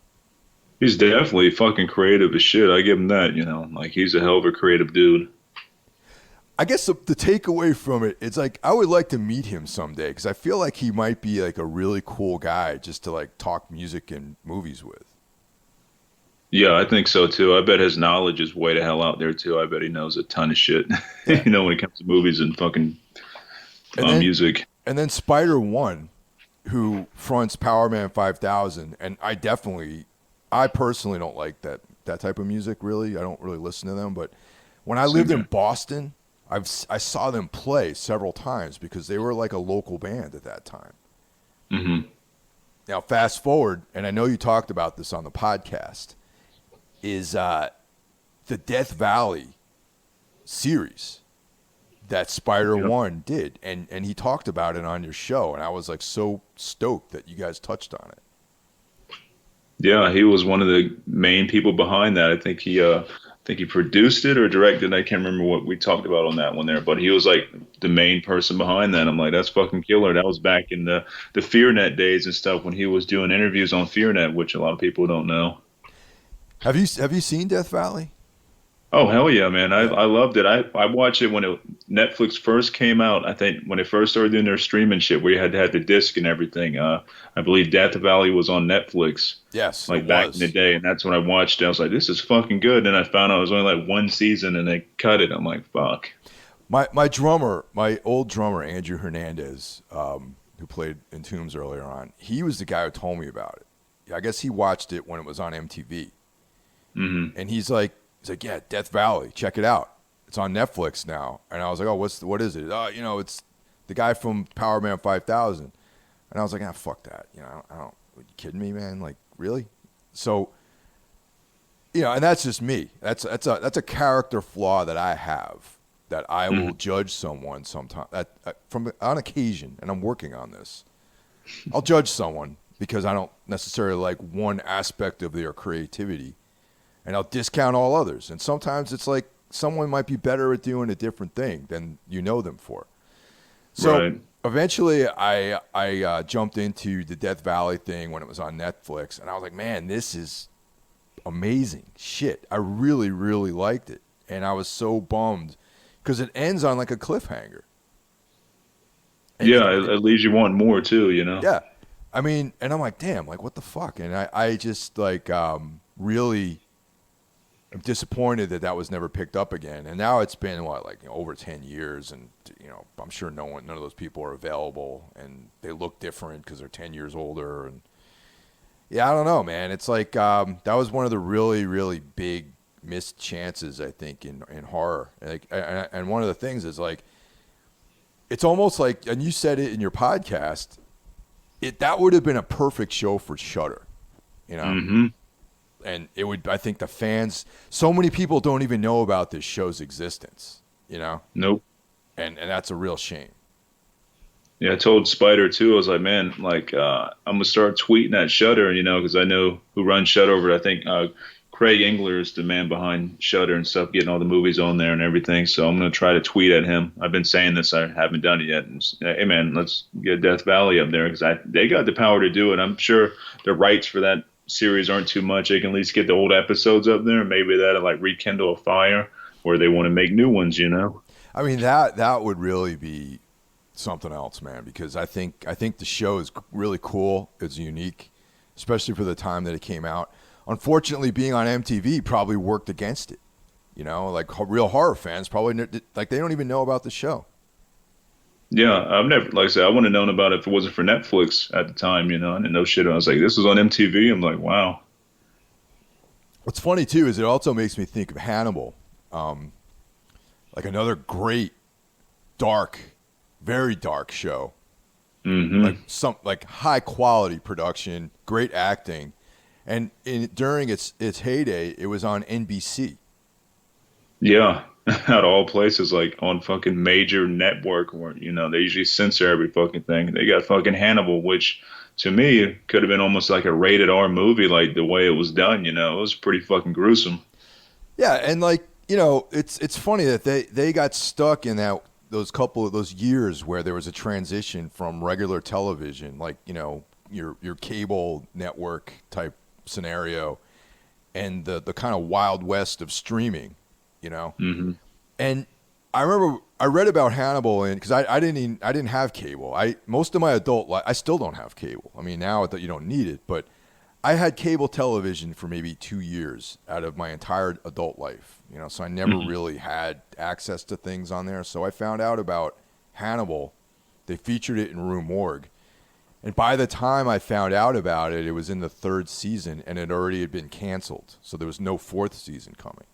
He's definitely fucking creative as shit. I give him that, Like, he's a hell of a creative dude. I guess the takeaway from it, it's like I would like to meet him someday because I feel like he might be like a really cool guy just to like talk music and movies with. Yeah, I think so too. I bet his knowledge is way the hell out there too. I bet he knows a ton of shit, Yeah. when it comes to movies and fucking music. And then Spider-1, who fronts Powerman 5000, and I personally don't like that type of music, really. I don't really listen to them. But when I lived in Boston, I saw them play several times because they were like a local band at that time. Mm-hmm. Now, fast forward, and I know you talked about this on the podcast, is the Death Valley series that Spider-1 did. And he talked about it on your show, and I was like so stoked that you guys touched on it. Yeah, he was one of the main people behind that. I think he produced it or directed. I can't remember what we talked about on that one there, but he was like the main person behind that. I'm like, that's fucking killer. That was back in the FearNet days and stuff when he was doing interviews on FearNet, which a lot of people don't know. Have you seen Death Valley? Oh hell yeah, man! I loved it. I watched it when Netflix first came out. I think when they first started doing their streaming shit, where you had to have the disc and everything. I believe Death Valley was on Netflix. Yes, like back in the day, and that's when I watched it. I was like, this is fucking good. And I found out it was only like one season, and they cut it. I'm like, fuck. My old drummer Andrew Hernandez, who played in Tombs earlier on, he was the guy who told me about it. I guess he watched it when it was on MTV, and he's like, yeah, Death Valley, check it out. It's on Netflix now. And I was like, oh, what is it? It's the guy from Powerman 5000. And I was like, fuck that. I don't. Are you kidding me, man? Like, really? So, and that's just me. That's a character flaw that I have, that I will judge someone sometime on occasion, and I'm working on this. I'll judge someone because I don't necessarily like one aspect of their creativity, and I'll discount all others. And sometimes it's like someone might be better at doing a different thing than you know them for. So eventually I jumped into the Death Valley thing when it was on Netflix, and I was like, man, this is amazing shit. I really, really liked it. And I was so bummed because it ends on like a cliffhanger. And it leaves you wanting more too, Yeah. I mean, and I'm like, damn, like what the fuck? And I just like really I'm disappointed that was never picked up again. And now it's been over 10 years, and I'm sure none of those people are available, and they look different because they're 10 years older. And yeah, I don't know, man. It's like that was one of the really, really big missed chances, I think, in horror. And one of the things is like, it's almost like, and you said it in your podcast, that would have been a perfect show for Shudder, Mm-hmm. And it would, I think the fans, so many people don't even know about this show's existence, Nope. And that's a real shame. Yeah, I told Spider too. I was like, man, like I'm gonna start tweeting at Shudder, because I know who runs Shudder over. I think Craig Engler is the man behind Shudder and stuff, getting all the movies on there and everything. So I'm gonna try to tweet at him. I've been saying this, I haven't done it yet. And hey, man, let's get Death Valley up there because they got the power to do it. I'm sure the rights for that series aren't too much. They can at least get the old episodes up there, and maybe that'll like rekindle a fire, or they want to make new ones. I mean, that would really be something else, man, because I think the show is really cool. It's unique, especially for the time that it came out. unfortunately, being on MTV probably worked against it. You know, like real horror fans probably like they don't even know about the show. Yeah, I've never, like I said, I wouldn't have known about it if it wasn't for Netflix at the time, you know. I didn't know shit. I was like, this was on MTV. I'm like, wow. What's funny too is it also makes me think of Hannibal, like another great, dark, very dark show. Hmm. Like high quality production, great acting, and during its heyday, it was on NBC. Yeah, out of all places, like on fucking major network where, you know, they usually censor every fucking thing. They got fucking Hannibal, which to me could have been almost like a rated R movie, like the way it was done, you know. It was pretty fucking gruesome. Yeah, and like it's funny that they got stuck in those couple of those years where there was a transition from regular television, like your cable network type scenario, and the kind of wild west of streaming, you know. Hmm. And I remember I read about Hannibal, and because I didn't have cable. Most of my adult life I still don't have cable. I mean, now that you don't need it, but I had cable television for maybe 2 years out of my entire adult life. You know, so I never Hmm. really had access to things on there. So I found out about Hannibal. They featured it in Rue Morgue. And by the time I found out about it, it was in the third season and it already had been canceled. So there was no fourth season coming.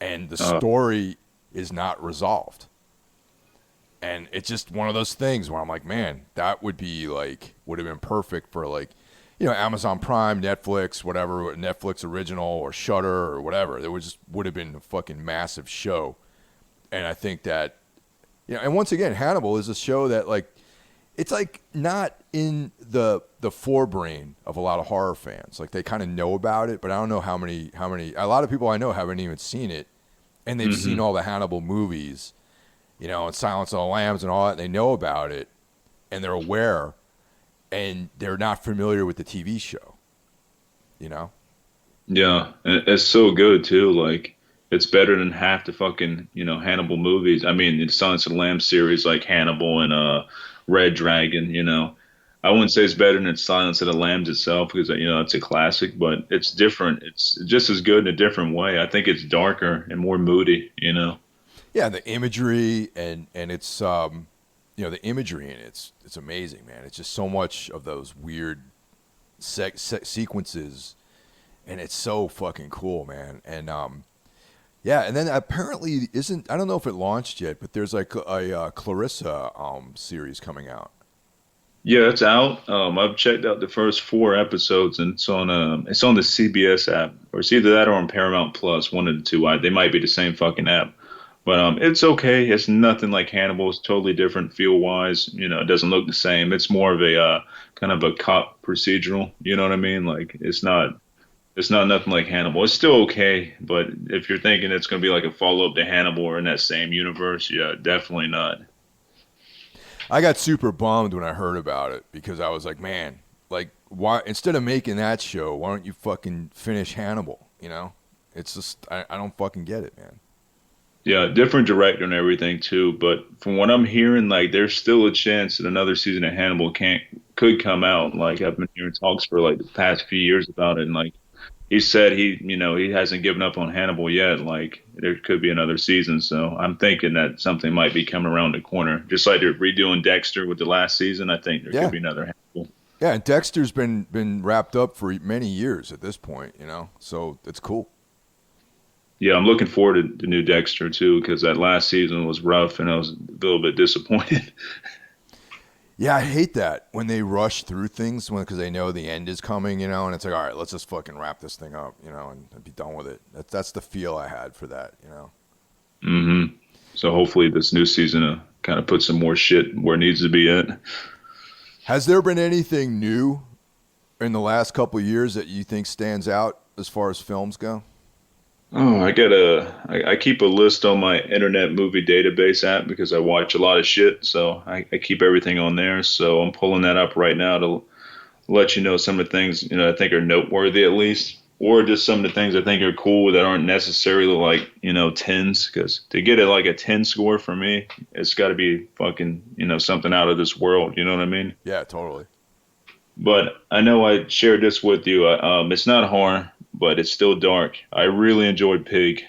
And the Uh, story is not resolved. And it's just one of those things where I'm like, man, that would have been perfect for Amazon Prime, Netflix, whatever, Netflix original or Shudder or whatever. It would have been a fucking massive show. And I think that, and once again, Hannibal is a show that it's like not in the forebrain of a lot of horror fans. Like they kind of know about it, but I don't know how many, a lot of people I know haven't even seen it. And they've seen hmm. all the Hannibal movies, and Silence of the Lambs and all that. And they know about it and they're aware and they're not familiar with the TV show, you know? Yeah, and it's so good too. Like it's better than half the fucking, you know, Hannibal movies. I mean, the Silence of the Lambs series like Hannibal and Red Dragon, you know. I wouldn't say it's better than Silence of the Lambs itself because you know it's a classic, but it's different. It's just as good in a different way. I think it's darker and more moody, you know. Yeah, the imagery and it's the imagery in it's amazing, man. It's just so much of those weird sequences, and it's so fucking cool, man. And yeah, and then apparently isn't I don't know if it launched yet, but there's like a Clarissa series coming out. Yeah, it's out. I've checked out the first four episodes, and it's on the CBS app, or it's either that or on Paramount Plus, one of the two. They might be the same fucking app, but it's okay. It's nothing like Hannibal. It's totally different feel wise. You know, it doesn't look the same. It's more of a kind of a cop procedural. You know what I mean? Like it's not nothing like Hannibal. It's still okay, but if you're thinking it's going to be like a follow up to Hannibal or in that same universe, yeah, definitely not. I got super bummed when I heard about it because I was like, man, like why instead of making that show, why don't you fucking finish Hannibal? You know, it's just I don't fucking get it, man. Yeah, different director and everything too. But from what I'm hearing, like there's still a chance that another season of Hannibal can't could come out. Like I've been hearing talks for like the past few years about it, and like he said he hasn't given up on Hannibal yet. Like there could be another season. So I'm thinking that something might be coming around the corner. Just like they're redoing Dexter with the last season, I think there could Yeah, be another Hannibal. yeah. And Dexter's been wrapped up for many years at this point, so it's cool. Yeah, I'm looking forward to the new Dexter too, because that last season was rough and I was a little bit disappointed. Yeah, I hate that when they rush through things because they know the end is coming, and it's like, all right, let's just fucking wrap this thing up, and be done with it. That's the feel I had for that. Hmm. So hopefully this new season kind of puts some more shit where it needs to be at. Has there been anything new in the last couple of years that you think stands out as far as films go? Oh, I keep a list on my Internet Movie Database app because I watch a lot of shit. So I keep everything on there. So I'm pulling that up right now to let you know some of the things, I think are noteworthy at least, or just some of the things I think are cool that aren't necessarily like, tens. Because to get it like a 10 score for me, it's got to be fucking, something out of this world. You know what I mean? Yeah, totally. But I know I shared this with you. It's not horror, but it's still dark. I really enjoyed Pig.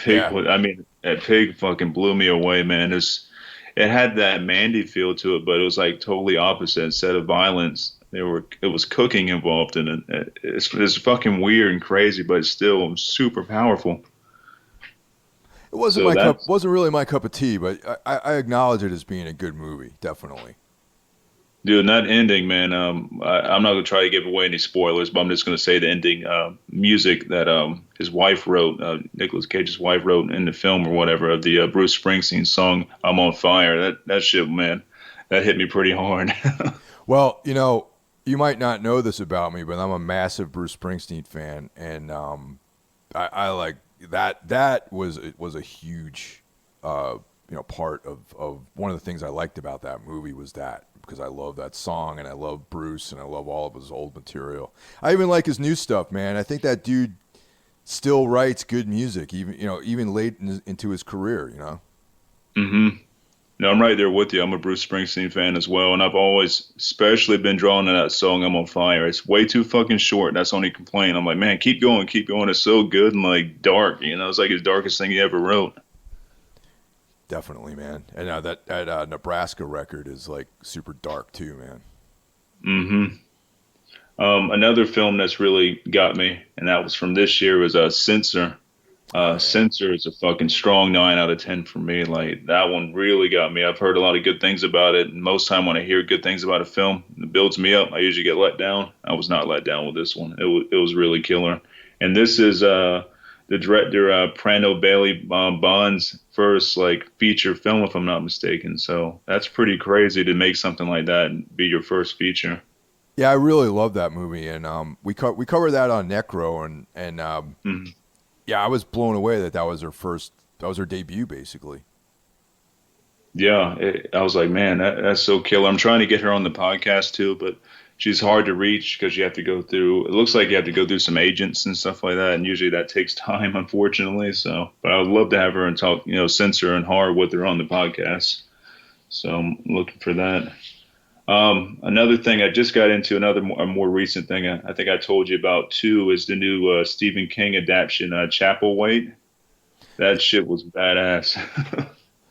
Yeah. I mean, that Pig fucking blew me away, man. It had that Mandy feel to it, but it was like totally opposite. Instead of violence, it was cooking involved in it. It's fucking weird and crazy, but it's still super powerful. It wasn't So my cup. that's Wasn't really my cup of tea, but I acknowledge it as being a good movie. Definitely. Dude, and that ending, man. I'm not gonna try to give away any spoilers, but I'm just gonna say the ending music that his wife wrote, Nicolas Cage's wife wrote in the film or whatever of the Bruce Springsteen song "I'm on Fire." That shit, man, that hit me pretty hard. Well, you might not know this about me, but I'm a massive Bruce Springsteen fan, and I like that. That was it was a huge, part of one of the things I liked about that movie was that because I love that song and I love Bruce and I love all of his old material. I even like his new stuff, man. I think that dude still writes good music, even late into his career. hmm No, I'm right there with you. I'm a Bruce Springsteen fan as well, and I've always especially been drawn to that song "I'm on Fire." It's way too fucking short. That's the only complaint. I'm like, man, keep going, keep going. It's so good and like dark. It's like his darkest thing he ever wrote. Definitely, man. And that Nebraska record is like super dark too, man. hmm Another film that's really got me, and that was from this year, was Censor. Oh yeah. Censor is a fucking strong 9 out of 10 for me. Like that one really got me. I've heard a lot of good things about it, and most time when I hear good things about a film, it builds me up. I usually get let down. I was not let down with this one. It was really killer. And this is the director Prano Bailey Bond's first like feature film, if I'm not mistaken. So that's pretty crazy to make something like that and be your first feature. Yeah, I really love that movie, and we covered that on Necro, and Mhm. yeah, I was blown away that that was her debut, basically. Yeah, I was like, man, that's so killer. I'm trying to get her on the podcast too, but she's hard to reach because you have to go through. It looks like you have to go through some agents and stuff like that, and usually that takes time, unfortunately. So, but I would love to have her and talk, censor and horror with her on the podcast. So I'm looking for that. Another thing I just got into, a more recent thing I think I told you about too, is the new Stephen King adaptation, Chapel That shit was badass.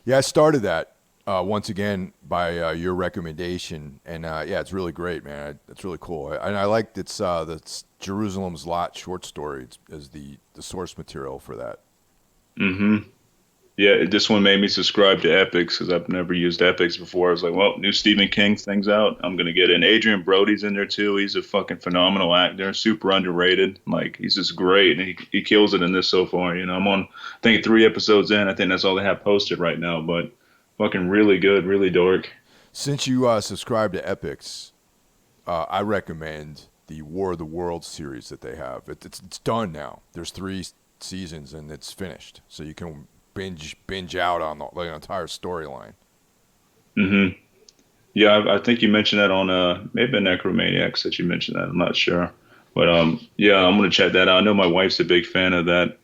Yeah, I started that once again by your recommendation, and yeah, it's really great, man. It's really cool, and I liked its the Jerusalem's Lot short story as the source material for that. hmm Yeah, this one made me subscribe to Epics because I've never used Epics before. I was like, well, new Stephen King thing's out. I'm gonna get in. Adrian Brody's in there too. He's a fucking phenomenal actor, super underrated. Like he's just great, and he kills it in this so far. I'm on, I think 3 episodes in. I think that's all they have posted right now, but fucking really good, really dark. Since you subscribe to Epics, I recommend the War of the Worlds series that they have. It's done now. There's 3 seasons and it's finished, so you can binge out on the entire storyline. hmm Yeah, I think you mentioned that on maybe Necromaniacs that you mentioned that. I'm not sure, but yeah, I'm gonna check that out. I know my wife's a big fan of that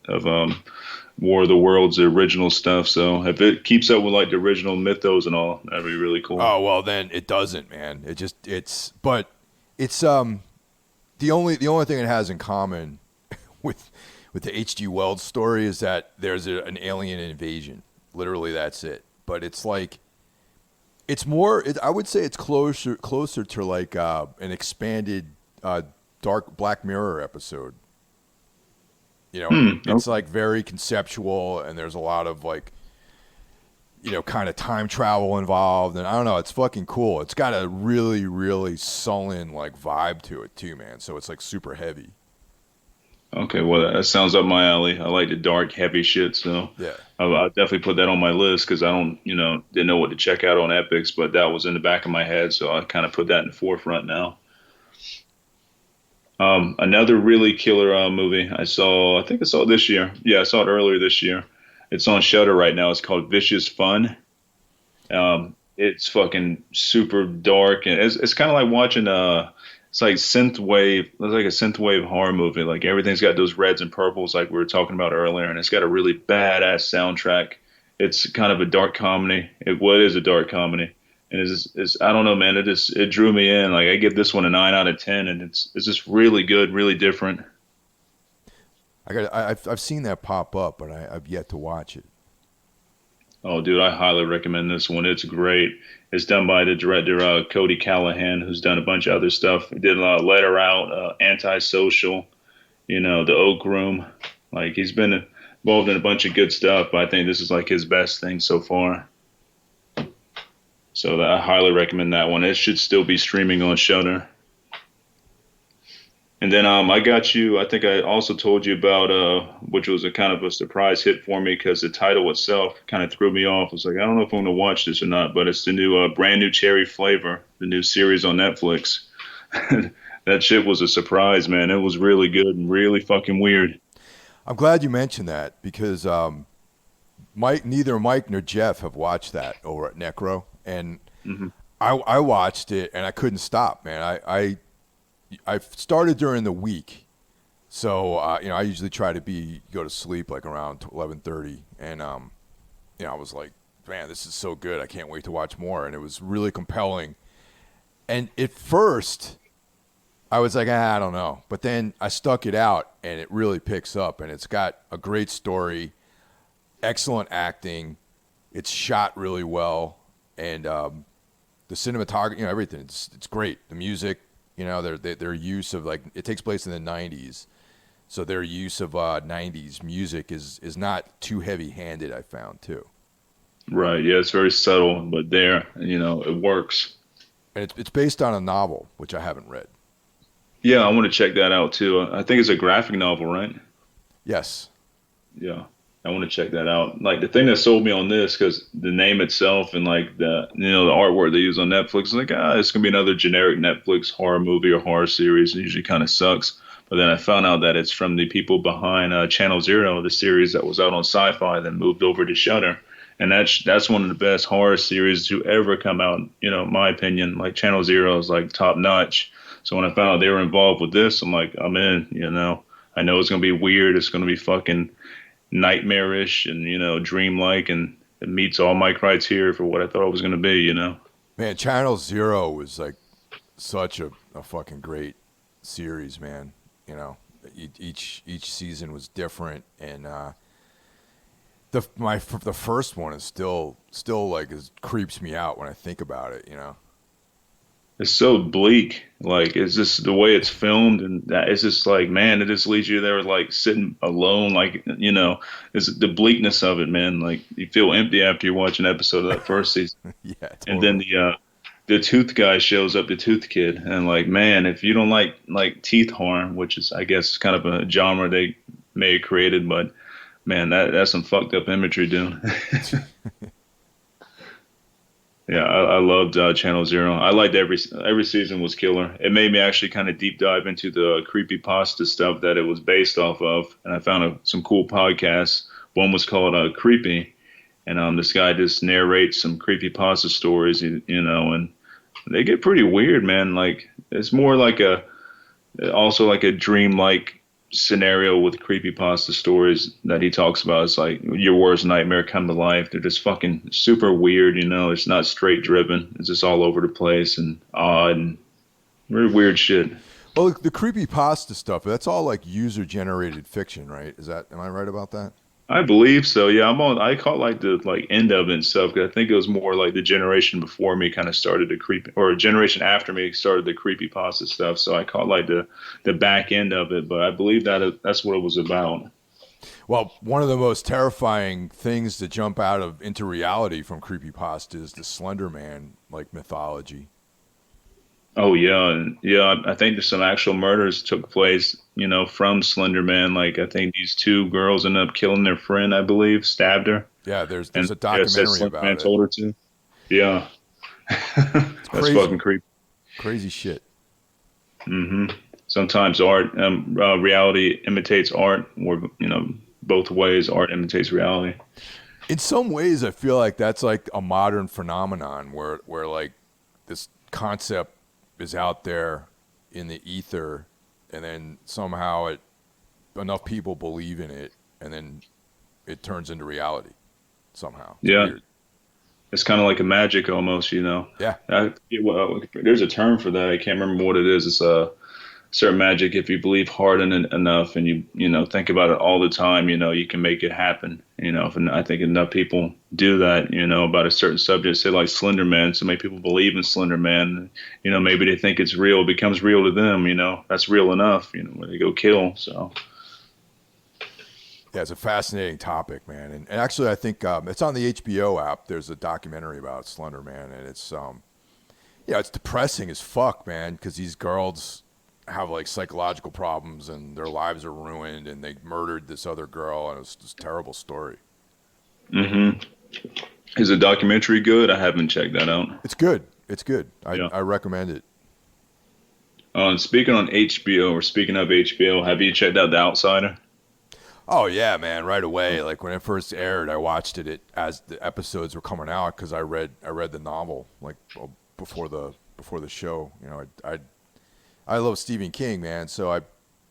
War of the Worlds, the original stuff. So if it keeps up with like the original mythos and all, that'd be really cool. Oh well, then it doesn't, man. But it's the only thing it has in common with the H.G. Wells story is that there's an alien invasion. Literally, that's it. But it's like it's more. I would say it's closer to like an expanded dark Black Mirror episode. It's Okay. like very conceptual, and there's a lot of like kind of time travel involved, and I don't know, it's fucking cool. It's got a really, really sullen like vibe to it too, man. So it's like super heavy. Okay, well that sounds up my alley. I like the dark, heavy shit, so Yeah. I'll definitely put that on my list because I don't, didn't know what to check out on Epics, but that was in the back of my head, so I kind of put that in the forefront now. Another really killer movie I think I saw it this year. Yeah, I saw it earlier this year. It's on Shudder right now. It's called Vicious Fun. It's fucking super dark, and it's kind of like watching it's like synth wave. It's like a synth wave horror movie. Like everything's got those reds and purples, like we were talking about earlier, and it's got a really badass soundtrack. It's kind of a dark comedy. It is a dark comedy, And it's I don't know, man. It drew me in. Like I give this one a 9 out of 10, and it's just really good, really different. I've seen that pop up, but I've yet to watch it. Oh, dude, I highly recommend this one. It's great. It's done by the director Cody Callahan, who's done a bunch of other stuff. He did Letter Out, Antisocial, The Oak Room. Like he's been involved in a bunch of good stuff, but I think this is like his best thing so far. So I highly recommend that one. It should still be streaming on Shudder. And then I got you. I think I also told you about which was a kind of a surprise hit for me because the title itself kind of threw me off. I was like, I don't know if I'm going to watch this or not, but it's the new brand new Cherry Flavor, the new series on Netflix. That shit was a surprise, man. It was really good and really fucking weird. I'm glad you mentioned that because neither Mike nor Jeff have watched that over at Necro, and Hmm. I watched it and I couldn't stop, man. I started during the week, so I usually try to go to sleep like around 11:30, and I was like, man, this is so good. I can't wait to watch more, and it was really compelling. And at first, I was like, I don't know, but then I stuck it out, and it really picks up, and it's got a great story, excellent acting, it's shot really well, and the cinematography, everything, it's great. The music. Their use of it takes place in the 90s, so their use of 90s music is not too heavy-handed. I found too, Right. Yeah, it's very subtle, but it works. and it's based on a novel which I haven't read. Yeah, I want to check that out too. I think it's a graphic novel, right? Yes, Yeah, I want to check that out. Like the thing that sold me on this, because the name itself and like the artwork they use on Netflix, is like it's gonna be another generic Netflix horror movie or horror series. It usually kind of sucks. But then I found out that it's from the people behind Channel Zero, the series that was out on Sci-Fi, then moved over to Shudder. And that's one of the best horror series to ever come out. In my opinion, like Channel Zero is like top notch. So when I found out they were involved with this, I'm like, I'm in. I know it's gonna be weird. It's gonna be fucking nightmarish and dreamlike, and it meets all my criteria for what I thought it was going to be. man, Channel Zero was like such a fucking great series, man. Each season was different, and the first one is still like it creeps me out when I think about it. It's so bleak. Like it's just the way it's filmed, and that it's just like, man, it just leaves you there like sitting alone. Like it's the bleakness of it, man. Like you feel empty after you watch an episode of that first season. Yeah, And then totally. the tooth guy shows up, the tooth kid, and like, man, if you don't like teeth horror, which is I guess kind of a genre they may have created, but man, that's some fucked up imagery, dude. Yeah, I loved Channel Zero. I liked every season was killer. It made me actually kind of deep dive into the creepypasta stuff that it was based off of, and I found some cool podcasts. One was called Creepy, and this guy just narrates some creepypasta stories, and they get pretty weird, man. Like it's more like also like a dreamlike scenario with creepypasta stories that he talks about. It's like your worst nightmare come to life. They're just fucking super weird. It's not straight driven. It's just all over the place and odd and really weird shit. Well, the creepy pasta stuff, that's all like user generated fiction, right? Am I right about that? I believe so. Yeah, I caught like the end of it and stuff. 'Cause I think it was more like the generation before me kind of started the or a generation after me started the creepypasta stuff. So I caught like the back end of it, but I believe that's what it was about. Well, one of the most terrifying things to jump out of into reality from creepypasta is the Slender Man like mythology. Oh yeah, and yeah. I think there's some actual murders took place, from Slender Man. Like I think these two girls ended up killing their friend. I believe stabbed her, Yeah, there's and a yeah, it said documentary Slender Man about it. told her to. Yeah, It's that's fucking crazy, creepy. crazy shit. Hmm. Sometimes reality imitates art, or both ways. Art imitates reality. In some ways, I feel like that's like a modern phenomenon where like this concept is out there in the ether, and then somehow enough people believe in it, and then it turns into reality somehow. It's Yeah, weird. It's kind of like a magic almost, you know. Yeah. Well, there's a term for that. I can't remember what it is. It's a certain magic. If you believe hard in it enough and you know think about it all the time, you know you can make it happen. You know, and I think enough people do that. You know, about a certain subject, say like Slender Man. So many people believe in Slender Man. You know, maybe they think it's real. It becomes real to them. You know, that's real enough. You know, when they go kill. So. Yeah, it's a fascinating topic, man. And actually, I think it's on the HBO app. There's a documentary about Slender Man, and it's yeah, it's depressing as fuck, man, because these girls have like psychological problems and their lives are ruined, and they murdered this other girl, and it's just a terrible story. Hmm. Is the documentary good? I haven't checked that out. It's good. It's good. Yeah. I recommend it. And speaking on HBO, or speaking of HBO, have you checked out The Outsider? Oh yeah, man! Right away, like when it first aired, I watched as the episodes were coming out because I read the novel like before the show. You know, I love Stephen King, man. So I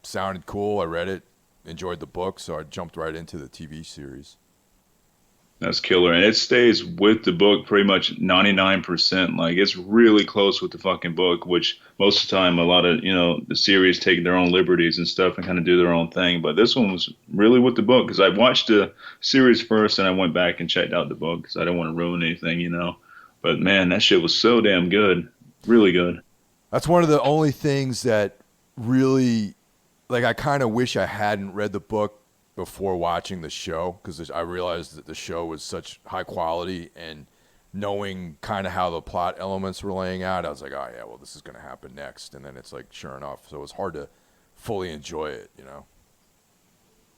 sounded cool. I read it, enjoyed the book, so I jumped right into the TV series. That's killer. And it stays with the book pretty much 99%. Like it's really close with the fucking book, which most of the time a lot of, you know, the series take their own liberties and stuff and kind of do their own thing. But this one was really with the book because I watched the series first and I went back and checked out the book because I didn't want to ruin anything, you know. But man, that shit was so damn good. Really good. That's one of the only things that really, like, I kind of wish I hadn't read the book before watching the show because I realized that the show was such high quality and knowing kind of how the plot elements were laying out, I was like, oh yeah, well this is going to happen next, and then it's like sure enough. So it was hard to fully enjoy it, you know.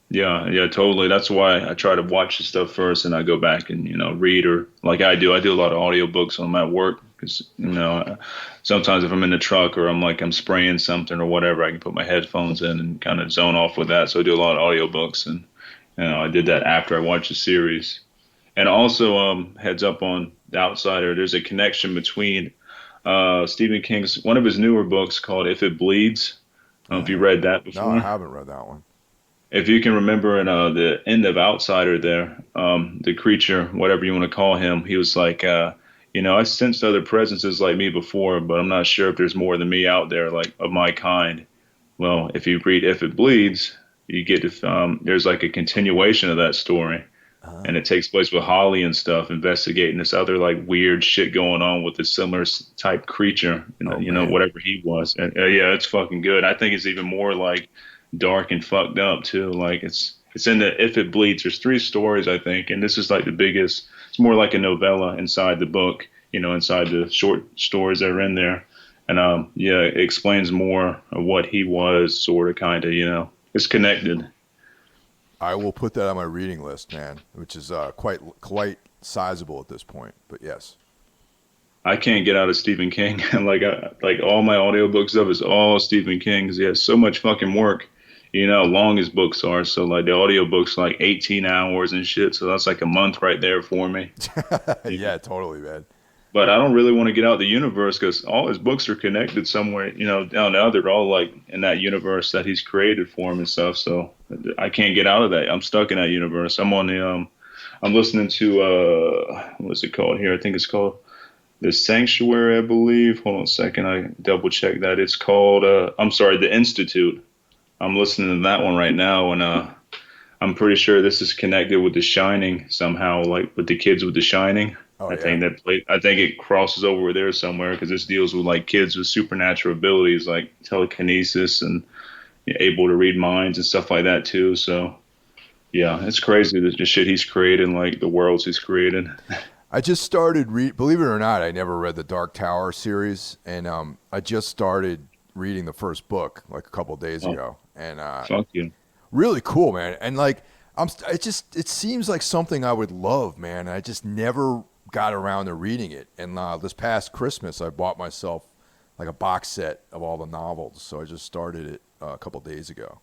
Yeah, yeah, totally. That's why I try to watch the stuff first and I go back and, you know, read or like I do. I do a lot of audiobooks when I'm at work because, you know, sometimes if I'm in the truck or I'm spraying something or whatever, I can put my headphones in and kind of zone off with that. So I do a lot of audiobooks and, you know, I did that after I watched the series. And also, heads up on The Outsider, there's a connection between Stephen King's, one of his newer books called If It Bleeds. I don't know if you read that No, I before. haven't read that one. If you can remember in the end of Outsider there, the creature, whatever you want to call him, he was like, you know, I sensed other presences like me before, but I'm not sure if there's more than me out there, like of my kind. Well, if you read If It Bleeds, you get to, there's like a continuation of that story. And it takes place with Holly and stuff, investigating this other like weird shit going on with a similar type creature, Oh you know, man. whatever he was. And yeah, it's fucking good. I think it's even more like dark and fucked up too. Like it's in the If It Bleeds. There's three stories I think, and this is like the biggest. It's more like a novella inside the book, you know, inside the short stories that are in there. And yeah, it explains more of what he was, sort of, kind of, you know. It's connected. I will put that on my reading list, man, which is quite sizable at this point. But yes. I can't get out of Stephen King. Like all my audiobook stuff is all Stephen King because he has so much fucking work. You know how long his books are. So like the audiobooks like 18 hours and shit. So that's like a month right there for me. Yeah, totally, man. But I don't really want to get out of the universe because all his books are connected somewhere, you know, down the other. They're all like in that universe that he's created for him and stuff. So I can't get out of that. I'm stuck in that universe. I'm on the I'm listening to what's it called here? I think it's called The Sanctuary, I believe. Hold on a second. I double check that. It's called I'm sorry, The Institute. I'm listening to that one right now, and I'm pretty sure this is connected with The Shining somehow, like with the kids with The Shining. Oh I yeah. think I think it crosses over there somewhere because this deals with like kids with supernatural abilities like telekinesis and able to read minds and stuff like that too. So yeah, it's crazy the shit he's created, like the worlds he's created. I just started believe it or not, I never read the Dark Tower series, and I just started reading the first book like a couple days Oh, ago, and fuck you. really cool, man. And like it seems like something I would love, man. I just never got around to reading it. And this past Christmas, I bought myself like a box set of all the novels, so I just started it a couple days ago.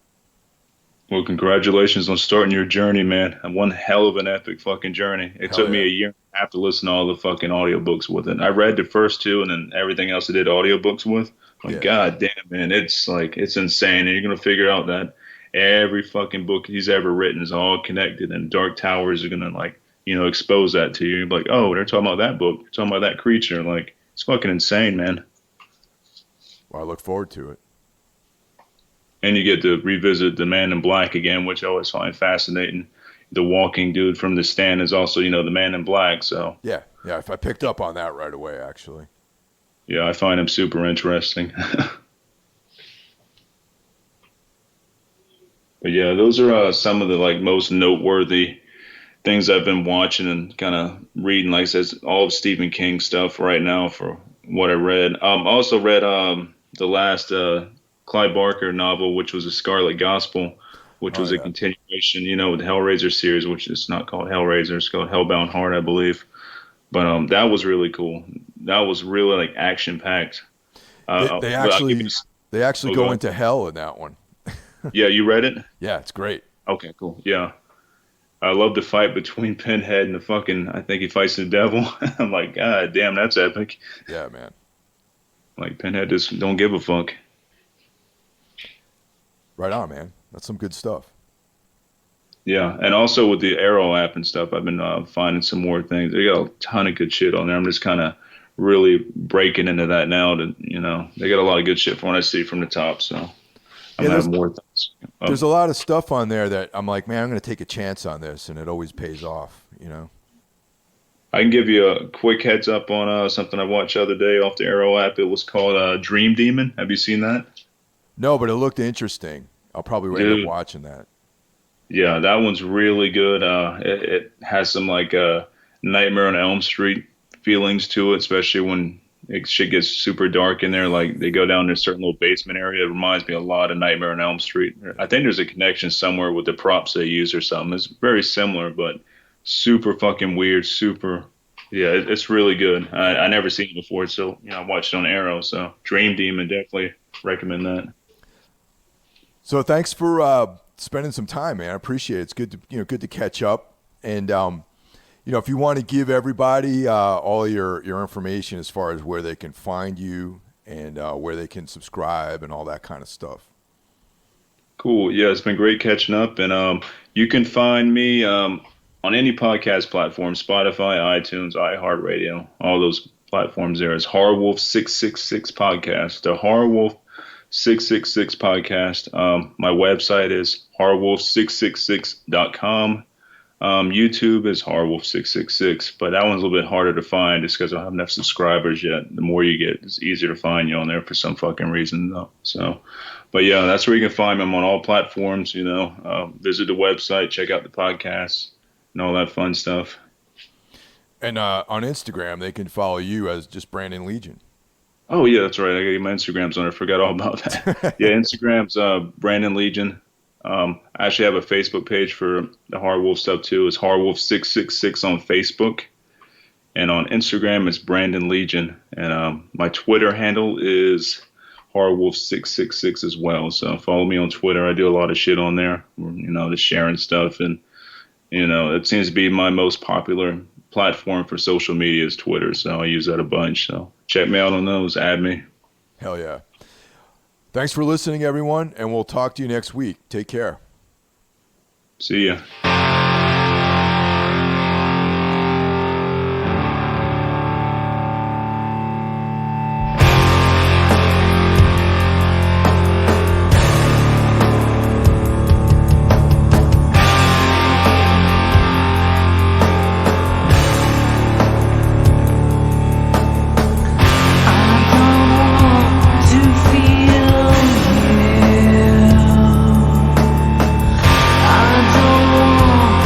Well, congratulations on starting your journey, man. And one hell of an epic fucking journey. It Hell took me yeah. a year and a half to listen to all the fucking audiobooks with it. I read the first two and then everything else I did audiobooks with. Like, Yeah. god damn, man, it's like, it's insane. And you're going to figure out that every fucking book he's ever written is all connected and Dark Towers are going to like expose that to you. You're like, oh, they're talking about that book. They're talking about that creature. Like, it's fucking insane, man. Well, I look forward to it. And you get to revisit the Man in Black again, which I always find fascinating. The walking dude from The Stand is also, the Man in Black. So yeah, if I picked up on that right away, actually. Yeah, I find him super interesting. But yeah, those are some of the like most noteworthy things I've been watching and kind of reading. Like I said, all of Stephen King stuff right now for what I read. I also read the last Clive Barker novel, which was A Scarlet Gospel, which was a continuation, with the Hellraiser series, which is not called Hellraiser, it's called Hellbound Heart, I believe. But that was really cool. That was really like action packed. They actually go into hell in that one. Yeah, you read it? Yeah, it's great. Okay, cool. Yeah. I love the fight between Pinhead and I think he fights the devil. I'm like, God damn, that's epic. Yeah, man. Like, Pinhead just don't give a fuck. Right on, man. That's some good stuff. Yeah, and also with the Arrow app and stuff, I've been finding some more things. They got a ton of good shit on there. I'm just kind of really breaking into that now. They got a lot of good shit from what I see from the top, so I'm gonna have more things. There's a lot of stuff on there that I'm like, man, I'm going to take a chance on this, and it always pays off, I can give you a quick heads up on something I watched the other day off the Arrow app. It was called Dream Demon. Have you seen that? No, but it looked interesting. I'll probably end up watching that. Yeah, that one's really good. It has some like Nightmare on Elm Street feelings to it, especially when shit gets super dark in there. Like they go down to a certain little basement area. It reminds me a lot of Nightmare on Elm Street. I think there's a connection somewhere with the props they use or something. It's very similar, but super fucking weird. It's really good. I never seen it before, so I watched it on Arrow. So Dream Demon, definitely recommend that. So thanks for spending some time, man. I appreciate it. It's good to good to catch up. And if you want to give everybody all your information as far as where they can find you and where they can subscribe and all that kind of stuff. Cool. Yeah, it's been great catching up. And you can find me on any podcast platform, Spotify, iTunes, iHeartRadio, all those platforms there. It's Horror Wolf 666 Podcast. The Horror Wolf 666 Podcast. My website is horrorwolf666.com. YouTube is horrorwolf666, but that one's a little bit harder to find just because I don't have enough subscribers yet. The more you get, it's easier to find you on there for some fucking reason, though. So, but yeah, that's where you can find me. I'm on all platforms. Visit the website, check out the podcasts, and all that fun stuff. And on Instagram, they can follow you as just Brandon Legion. Oh, yeah, that's right. I got my Instagrams on. I forgot all about that. Yeah, Instagram's Brandon Legion. I actually have a Facebook page for the Horror Wolf stuff, too. It's Horror Wolf 666 on Facebook. And on Instagram, it's Brandon Legion. And my Twitter handle is Horror Wolf 666 as well. So follow me on Twitter. I do a lot of shit on there, just sharing stuff. And, it seems to be my most popular platform for social media is Twitter. So I use that a bunch. So check me out on those. Add me. Hell yeah. Thanks for listening, everyone, and we'll talk to you next week. Take care. See ya. I don't want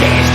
There's